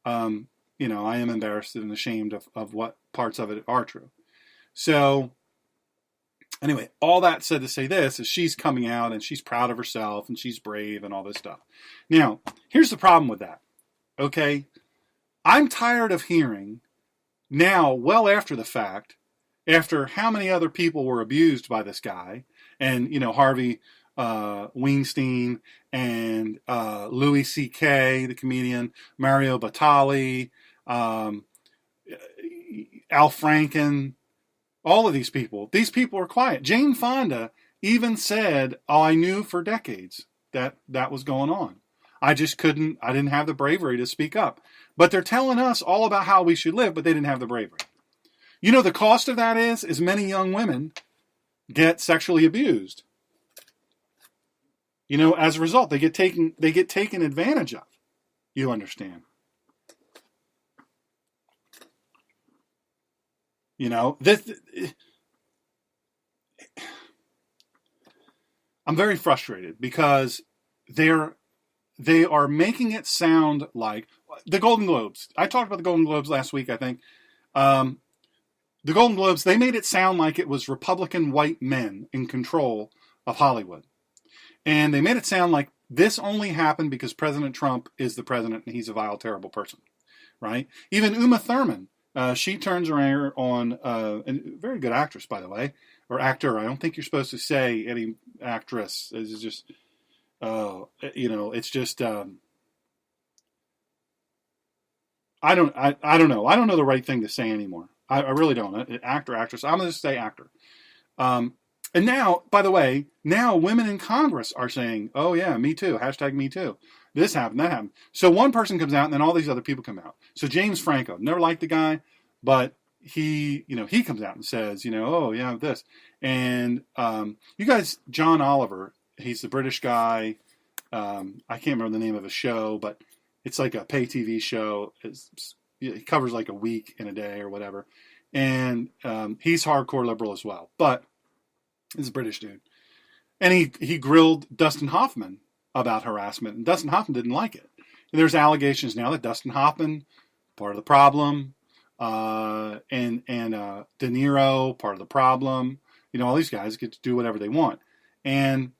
I am embarrassed and ashamed of what parts of it are true. So anyway, all that said to say this is she's coming out and she's proud of herself and she's brave and all this stuff. Now, here's the problem with that. Okay. I'm tired of hearing now, well after the fact, after how many other people were abused by this guy, and, Harvey Weinstein and Louis C.K., the comedian, Mario Batali, Al Franken, all of these people are quiet. Jane Fonda even said, I knew for decades that was going on. I didn't have the bravery to speak up. But they're telling us all about how we should live, but they didn't have the bravery. The cost of that is many young women get sexually abused. As a result, they get taken advantage of. You understand? You know, this. I'm very frustrated because they are making it sound like the Golden Globes. I talked about the Golden Globes last week, I think. Um, the Golden Globes, they made it sound like it was Republican white men in control of Hollywood. And they made it sound like this only happened because President Trump is the president and he's a vile, terrible person, right? Even Uma Thurman, she turns around on, a very good actress, by the way, or actor. I don't think you're supposed to say any actress. It's just, it's just, I don't know. I don't know the right thing to say anymore. I really don't. Actor, actress. I'm going to say actor. And now, by the way, now women in Congress are saying, oh yeah, me too, hashtag me too. This happened, that happened. So one person comes out and then all these other people come out. So James Franco, never liked the guy, but he comes out and says, oh yeah, this. And you guys, John Oliver, he's the British guy. I can't remember the name of his show, but it's like a pay TV show. It covers like a week in a day or whatever. And he's hardcore liberal as well. But he's a British dude. And he grilled Dustin Hoffman about harassment. And Dustin Hoffman didn't like it. And there's allegations now that Dustin Hoffman, part of the problem, and De Niro, part of the problem. All these guys get to do whatever they want. And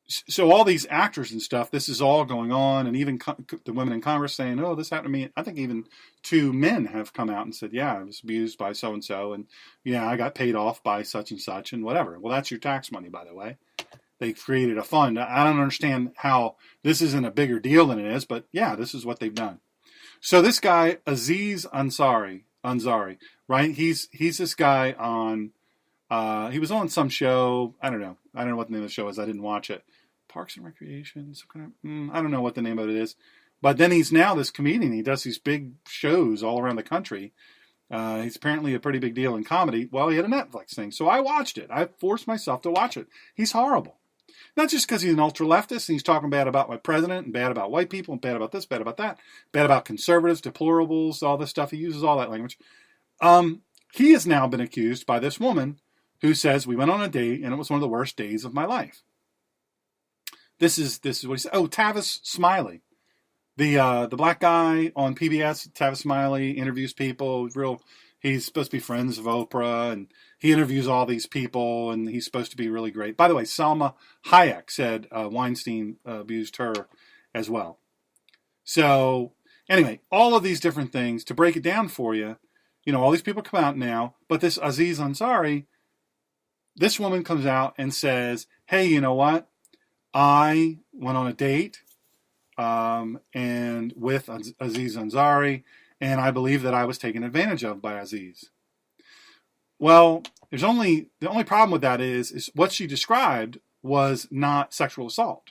so all these actors and stuff, this is all going on, and even the women in Congress saying, oh, this happened to me. I think even 2 men have come out and said, yeah, I was abused by so-and-so, and yeah, I got paid off by such and such, and whatever. Well, that's your tax money, by the way. They created a fund. I don't understand how this isn't a bigger deal than it is, but yeah, this is what they've done. So this guy, Aziz Ansari, right? He's this guy on, he was on some show, I don't know what the name of the show is, I didn't watch it. Parks and Recreation, some kind of, I don't know what the name of it is. But then he's now this comedian. He does these big shows all around the country. He's apparently a pretty big deal in comedy. Well, he had a Netflix thing. So I watched it. I forced myself to watch it. He's horrible. Not just because he's an ultra-leftist and he's talking bad about my president and bad about white people and bad about this, bad about that, bad about conservatives, deplorables, all this stuff. He uses all that language. He has now been accused by this woman who says, we went on a date and it was one of the worst days of my life. This is what he said. Oh, Tavis Smiley, the black guy on PBS. Tavis Smiley interviews people. He's supposed to be friends of Oprah, and he interviews all these people, and he's supposed to be really great. By the way, Salma Hayek said Weinstein abused her as well. So anyway, all of these different things, to break it down for you, all these people come out now, but this Aziz Ansari, this woman comes out and says, hey, you know what? I went on a date and with Aziz Ansari, and I believe that I was taken advantage of by Aziz. Well, the only problem with that is what she described was not sexual assault,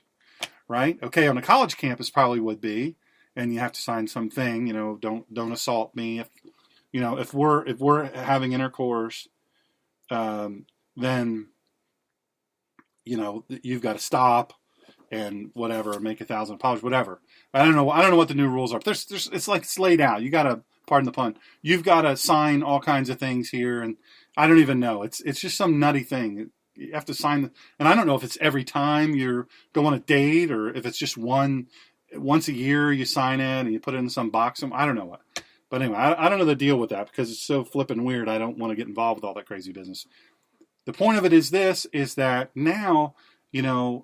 right? Okay, on a college campus probably would be, and you have to sign something, don't assault me. If we're having intercourse, then you've got to stop and whatever, make $1,000, whatever. I don't know what the new rules are. But it's like it's laid out. You got to, pardon the pun, you've got to sign all kinds of things here, and I don't even know. It's just some nutty thing. You have to sign, and I don't know if it's every time you go on a date or if it's just once a year you sign it and you put it in some box. I don't know what. But anyway, I don't know the deal with that because it's so flippin' weird. I don't want to get involved with all that crazy business. The point of it is that now,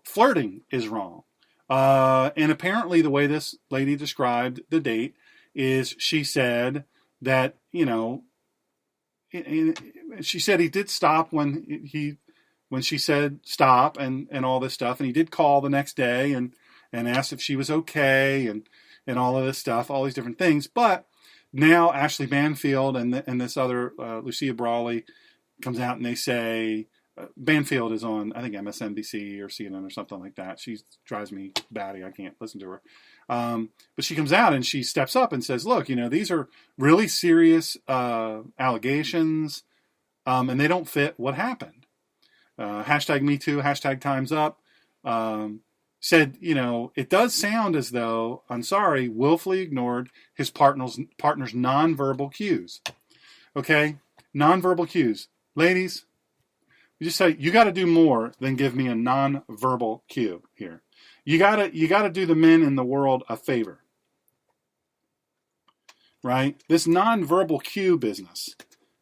flirting is wrong. And apparently the way this lady described the date is she said that, she said he did stop when she said stop and all this stuff. And he did call the next day and asked if she was okay and all of this stuff, all these different things. But now Ashley Banfield and this other Lucia Brawley comes out and they say, Banfield is on, I think, MSNBC or CNN or something like that. She drives me batty. I can't listen to her. But she comes out and she steps up and says, look, these are really serious allegations, and they don't fit what happened. Hashtag me too, hashtag time's up. Said, it does sound as though Ansari willfully ignored his partner's nonverbal cues. Okay? Nonverbal cues. Ladies, you just say, you got to do more than give me a nonverbal cue here. You got to do the men in the world a favor. Right? This nonverbal cue business.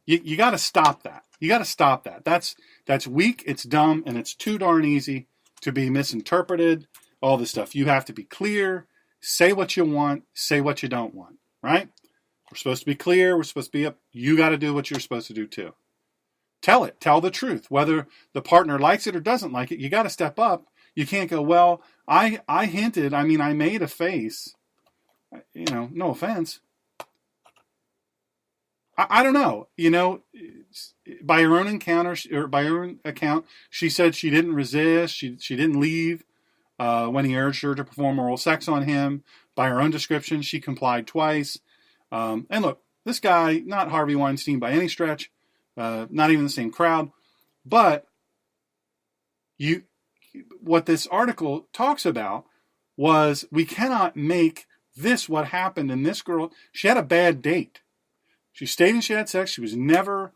You got to stop that. You got to stop that. That's weak, it's dumb, and it's too darn easy to be misinterpreted. All this stuff. You have to be clear. Say what you want. Say what you don't want. Right? We're supposed to be clear. We're supposed to be up. You got to do what you're supposed to do too. Tell it. Tell the truth. Whether the partner likes it or doesn't like it, you got to step up. You can't go, well, I hinted. I mean, I made a face. No offense. I don't know. By her own account, she said she didn't resist. She didn't leave when he urged her to perform oral sex on him. By her own description, she complied twice. And look, this guy, not Harvey Weinstein by any stretch, not even the same crowd, but what this article talks about was we cannot make this what happened in this girl. She had a bad date. She stayed and she had sex. She was never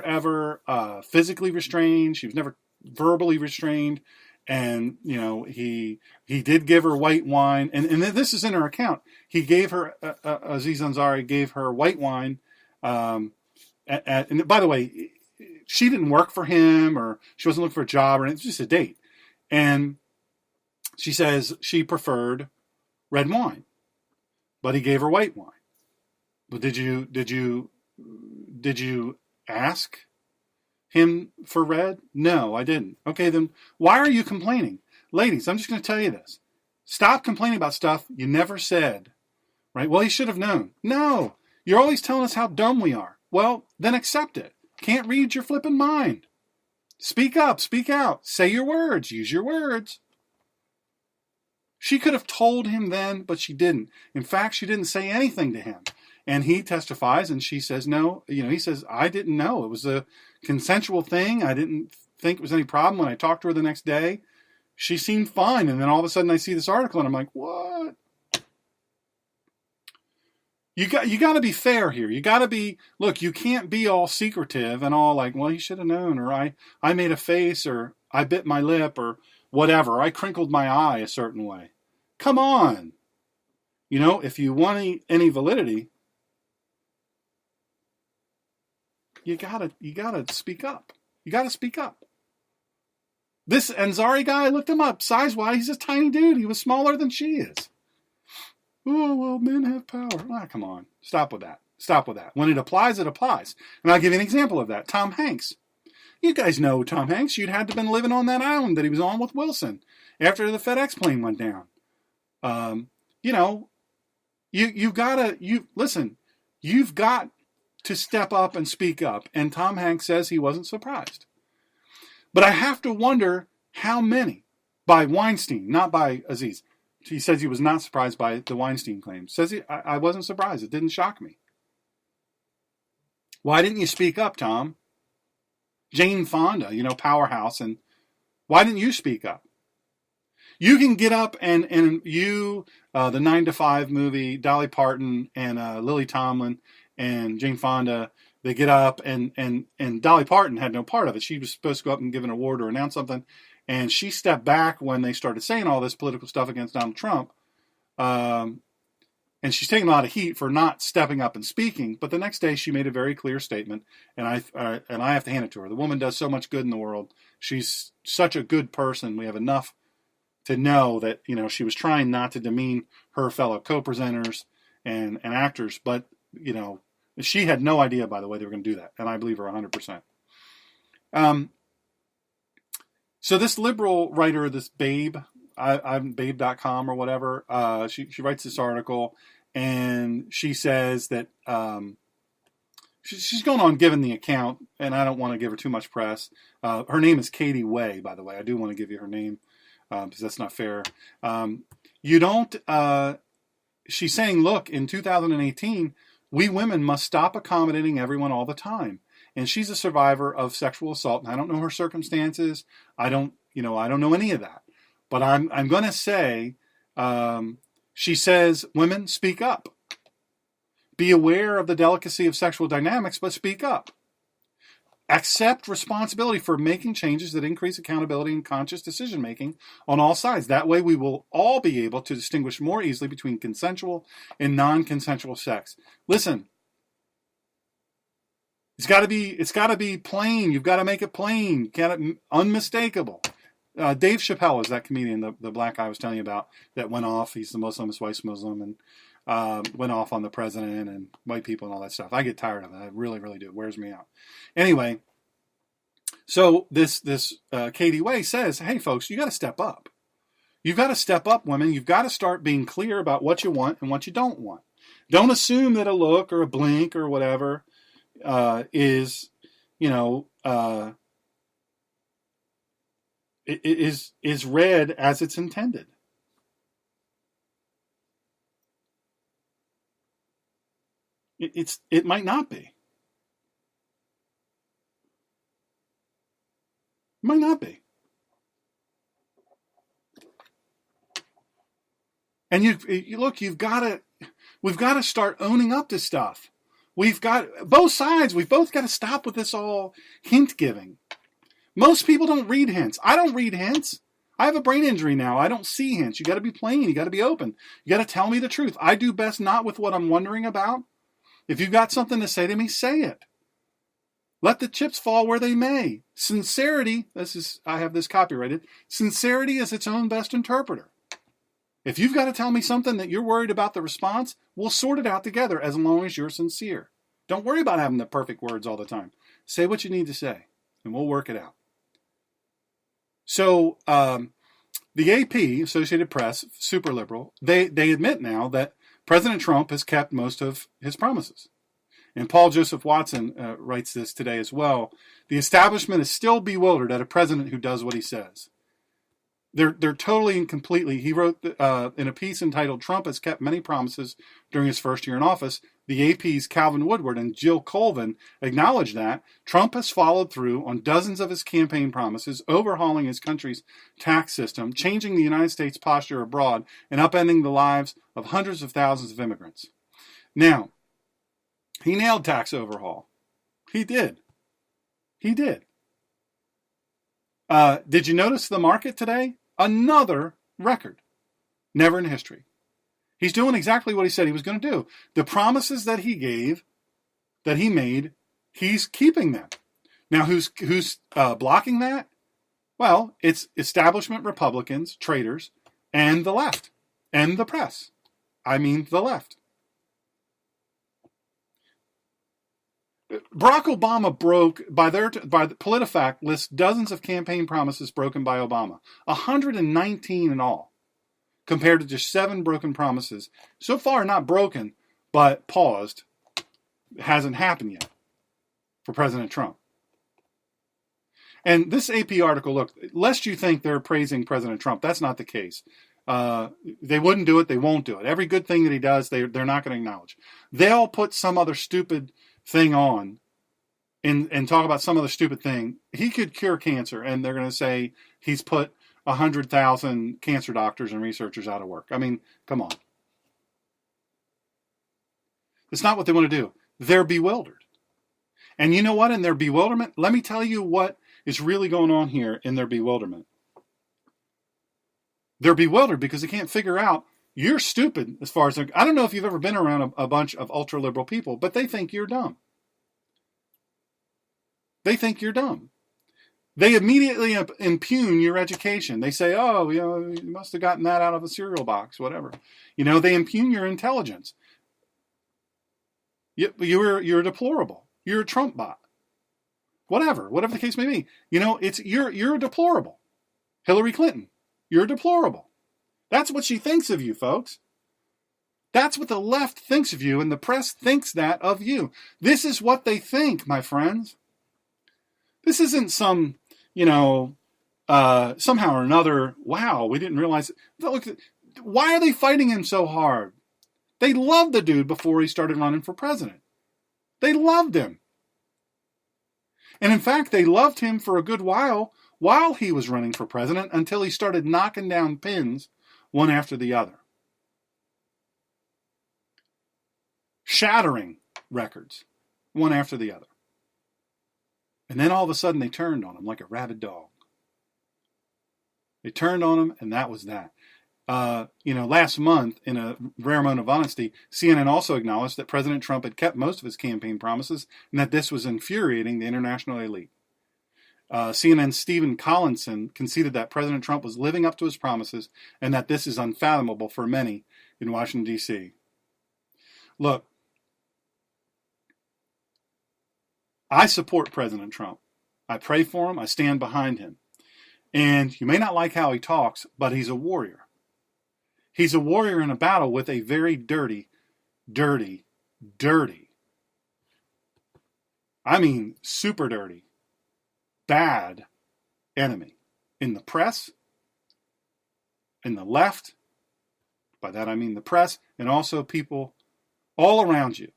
ever physically restrained. She was never verbally restrained. And, he did give her white wine. And this is in her account. He gave her, Aziz Ansari gave her white wine. And by the way, she didn't work for him or she wasn't looking for a job or anything. It was just a date. And she says she preferred red wine, but he gave her white wine. But did you ask him for red? No, I didn't. Okay, then why are you complaining? Ladies, I'm just going to tell you this. Stop complaining about stuff you never said. Right? Well, he should have known. No, you're always telling us how dumb we are. Well, then accept it. Can't read your flipping mind. Speak up, speak out, say your words, use your words. She could have told him then, but she didn't. In fact, she didn't say anything to him. And he testifies, and she says, no, he says, I didn't know. It was a consensual thing. I didn't think it was any problem. When I talked to her the next day, she seemed fine. And then all of a sudden I see this article, and I'm like, what? You got to be fair here. You got to be, look, you can't be all secretive and all like, well, he should have known, or I made a face, or I bit my lip, or whatever. I crinkled my eye a certain way. Come on. If you want any validity, you gotta speak up. You gotta speak up. This Ansari guy, I looked him up. Size-wise, he's a tiny dude. He was smaller than she is. Oh, well, men have power. Come on. Stop with that. Stop with that. When it applies, it applies. And I'll give you an example of that. Tom Hanks. You guys know Tom Hanks. You'd had to have been living on that island that he was on with Wilson after the FedEx plane went down. You've got to step up and speak up. And Tom Hanks says he wasn't surprised. But I have to wonder how many, by Weinstein, not by Aziz. He says he was not surprised by the Weinstein claims. Says I wasn't surprised. It didn't shock me. Why didn't you speak up, Tom? Jane Fonda, powerhouse. And why didn't you speak up? You can get up and the 9 to 5 movie, Dolly Parton and Lily Tomlin and Jane Fonda, they get up and Dolly Parton had no part of it. She was supposed to go up and give an award or announce something. And she stepped back when they started saying all this political stuff against Donald Trump. And she's taking a lot of heat for not stepping up and speaking. But the next day she made a very clear statement. And I have to hand it to her. The woman does so much good in the world. She's such a good person. We have enough to know that, she was trying not to demean her fellow co-presenters and actors. But, she had no idea, by the way, they were going to do that. And I believe her 100%. So this liberal writer, this Babe, I'm Babe.com or whatever, she writes this article, and she says that she's going on giving the account, and I don't want to give her too much press. Her name is Katie Way, by the way. I do want to give you her name, because that's not fair. She's saying, look, in 2018, we women must stop accommodating everyone all the time. And she's a survivor of sexual assault. And I don't know her circumstances. I don't know any of that. But I'm going to say, she says, women, speak up. Be aware of the delicacy of sexual dynamics, but speak up. accept responsibility for making changes that increase accountability and conscious decision making on all sides. That way we will all be able to distinguish more easily between consensual and non-consensual sex. Listen, it's got to be plain. You've got to make it plain, unmistakable. Dave Chappelle is that comedian, the black guy I was telling you about, that went off. He's the Muslim, his wife's Muslim, and went off on the president and white people and all that stuff. I get tired of it. I really, really do. It wears me out. Anyway, so this Katie Way says, hey, folks, you got to step up. You've got to step up, women. You've got to start being clear about what you want and what you don't want. Don't assume that a look or a blink or whatever is read as it's intended. It might not be. Might not be. And we've got to start owning up to stuff. We've got both sides. We've both got to stop with this all hint giving. Most people don't read hints. I don't read hints. I have a brain injury now. I don't see hints. You got to be plain. You got to be open. You got to tell me the truth. I do best not with what I'm wondering about. If you've got something to say to me, say it. Let the chips fall where they may. Sincerity, I have this copyrighted. Sincerity is its own best interpreter. If you've got to tell me something that you're worried about the response, we'll sort it out together as long as you're sincere. Don't worry about having the perfect words all the time. Say what you need to say, and we'll work it out. So the AP, Associated Press, super liberal, they admit now that President Trump has kept most of his promises. And Paul Joseph Watson writes this today as well. The establishment is still bewildered at a president who does what he says. They're totally and completely. He wrote in a piece entitled "Trump has kept many promises during his first year in office." The AP's Calvin Woodward and Jill Colvin acknowledge that Trump has followed through on dozens of his campaign promises, overhauling his country's tax system, changing the United States posture abroad, and upending the lives of hundreds of thousands of immigrants. Now, he nailed tax overhaul. He did. Did you notice the market today? Another record. Never in history. He's doing exactly what he said he was going to do. The promises that he gave, that he made, he's keeping them. Now, who's blocking that? Well, it's establishment Republicans, traitors, and the left, and the press. I mean, the left. Barack Obama broke, by the PolitiFact lists dozens of campaign promises broken by Obama. 119 in all, compared to just 7 broken promises. So far, not broken, but paused. It hasn't happened yet for President Trump. And this AP article, look, lest you think they're praising President Trump, that's not the case. They wouldn't do it, they won't do it. Every good thing that he does, they're not going to acknowledge. They'll put some other stupid thing on and talk about some other stupid thing. He could cure cancer, and they're going to say he's put 100,000 cancer doctors and researchers out of work. I mean, come on. It's not what they want to do. They're bewildered. And you know what? In their bewilderment, let me tell you what is really going on here in their bewilderment. They're bewildered because they can't figure out you're stupid as far as I don't know if you've ever been around a bunch of ultra-liberal people, but they think you're dumb. They think you're dumb. They immediately impugn your education. They say, oh, you must have gotten that out of a cereal box, whatever. They impugn your intelligence. You're deplorable. You're a Trump bot. Whatever the case may be. You're deplorable. Hillary Clinton, you're deplorable. That's what she thinks of you, folks. That's what the left thinks of you, and the press thinks that of you. This is what they think, my friends. This isn't some, somehow or another, wow, we didn't realize it. Look, why are they fighting him so hard? They loved the dude before he started running for president. They loved him. And in fact, they loved him for a good while he was running for president until he started knocking down pins one after the other. Shattering records, one after the other. And then all of a sudden they turned on him like a rabid dog. They turned on him, and that was that. Last month, in a rare moment of honesty, CNN also acknowledged that President Trump had kept most of his campaign promises and that this was infuriating the international elite. CNN's Stephen Collinson conceded that President Trump was living up to his promises and that this is unfathomable for many in Washington, D.C. Look, I support President Trump. I pray for him. I stand behind him. And you may not like how he talks, but he's a warrior. He's a warrior in a battle with a very dirty, I mean super dirty, bad enemy in the press, in the left. By that I mean the press, and also people all around you.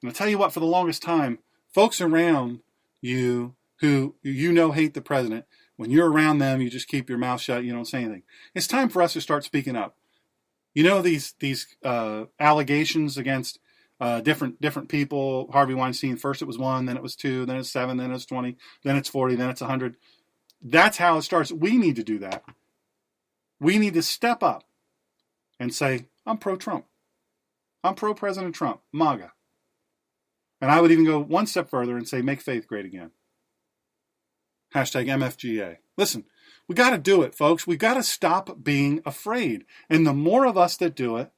And I'll tell you what, for the longest time, folks around you who hate the president, when you're around them, you just keep your mouth shut, you don't say anything. It's time for us to start speaking up. You know, these allegations against different people, Harvey Weinstein, first it was 1, then it was 2, then it's 7, then it's 20, then it's 40, then it's 100. That's how it starts. We need to do that. We need to step up and say, I'm pro-Trump. I'm pro-President Trump, MAGA. And I would even go one step further and say, make faith great again. Hashtag MFGA. Listen, we got to do it, folks. We got to stop being afraid. And the more of us that do it,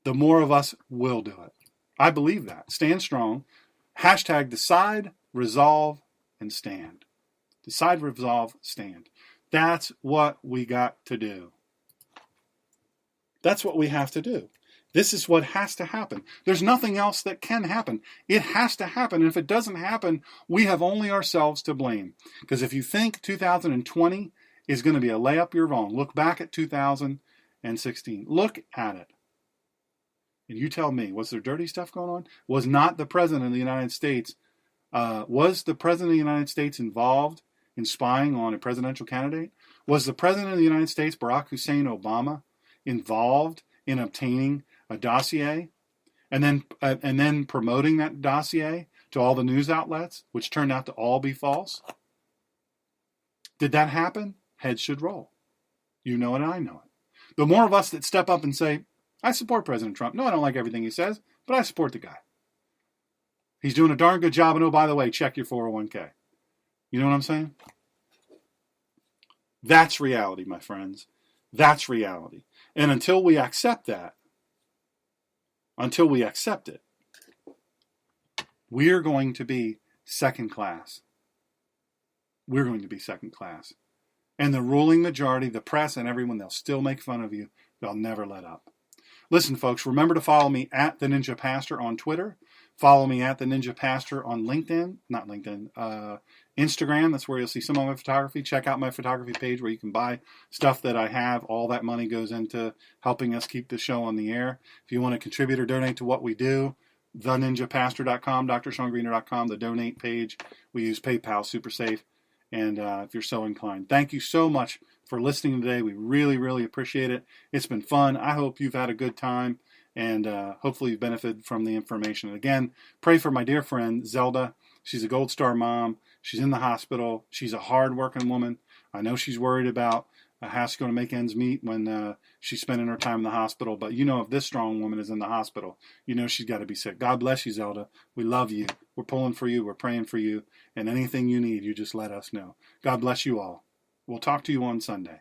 the more of us will do it. I believe that. Stand strong. Hashtag decide, resolve, and stand. Decide, resolve, stand. That's what we got to do. That's what we have to do. This is what has to happen. There's nothing else that can happen. It has to happen. And if it doesn't happen, we have only ourselves to blame. Because if you think 2020 is going to be a layup, you're wrong. Look back at 2016. Look at it. And you tell me, was there dirty stuff going on? Was not the President of the United States, was the President of the United States involved in spying on a presidential candidate? Was the President of the United States, Barack Hussein Obama, involved in obtaining a dossier and then promoting that dossier to all the news outlets, which turned out to all be false? Did that happen? Heads should roll. You know it and I know it. The more of us that step up and say, I support President Trump. No, I don't like everything he says, but I support the guy. He's doing a darn good job, and oh, by the way, check your 401k. You know what I'm saying? That's reality, my friends. That's reality. And until we accept that, until we accept it, we're going to be second class. We're going to be second class. And the ruling majority, the press and everyone, they'll still make fun of you. They'll never let up. Listen, folks, remember to follow me at The Ninja Pastor on Twitter. Follow me at The Ninja Pastor on LinkedIn. Not LinkedIn. Instagram. That's where you'll see some of my photography. Check out my photography page where you can buy stuff that I have. All that money goes into helping us keep the show on the air. If you want to contribute or donate to what we do, theninjapastor.com, drshawngreener.com, the donate page. We use PayPal, super safe. And if you're so inclined. Thank you so much for listening today. We really, really appreciate it. It's been fun. I hope you've had a good time, and hopefully you've benefited from the information. And again, pray for my dear friend, Zelda. She's a Gold Star mom. She's in the hospital. She's a hard-working woman. I know she's worried about how she's going to make ends meet when she's spending her time in the hospital. But you know, if this strong woman is in the hospital, you know she's got to be sick. God bless you, Zelda. We love you. We're pulling for you. We're praying for you. And anything you need, you just let us know. God bless you all. We'll talk to you on Sunday.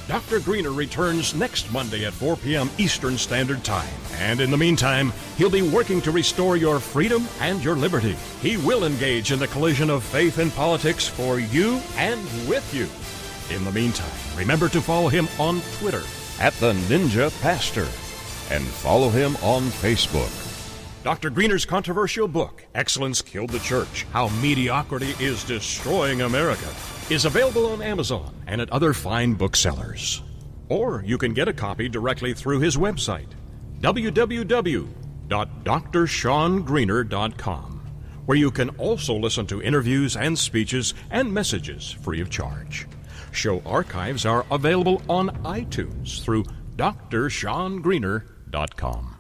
Dr. Greener returns next Monday at 4 p.m. Eastern Standard Time. And in the meantime, he'll be working to restore your freedom and your liberty. He will engage in the collision of faith and politics for you and with you. In the meantime, remember to follow him on Twitter at The Ninja Pastor and follow him on Facebook. Dr. Greener's controversial book, Excellence Killed the Church, How Mediocrity is Destroying America, is available on Amazon and at other fine booksellers. Or you can get a copy directly through his website, www.drshawngreener.com, where you can also listen to interviews and speeches and messages free of charge. Show archives are available on iTunes through drshawngreener.com.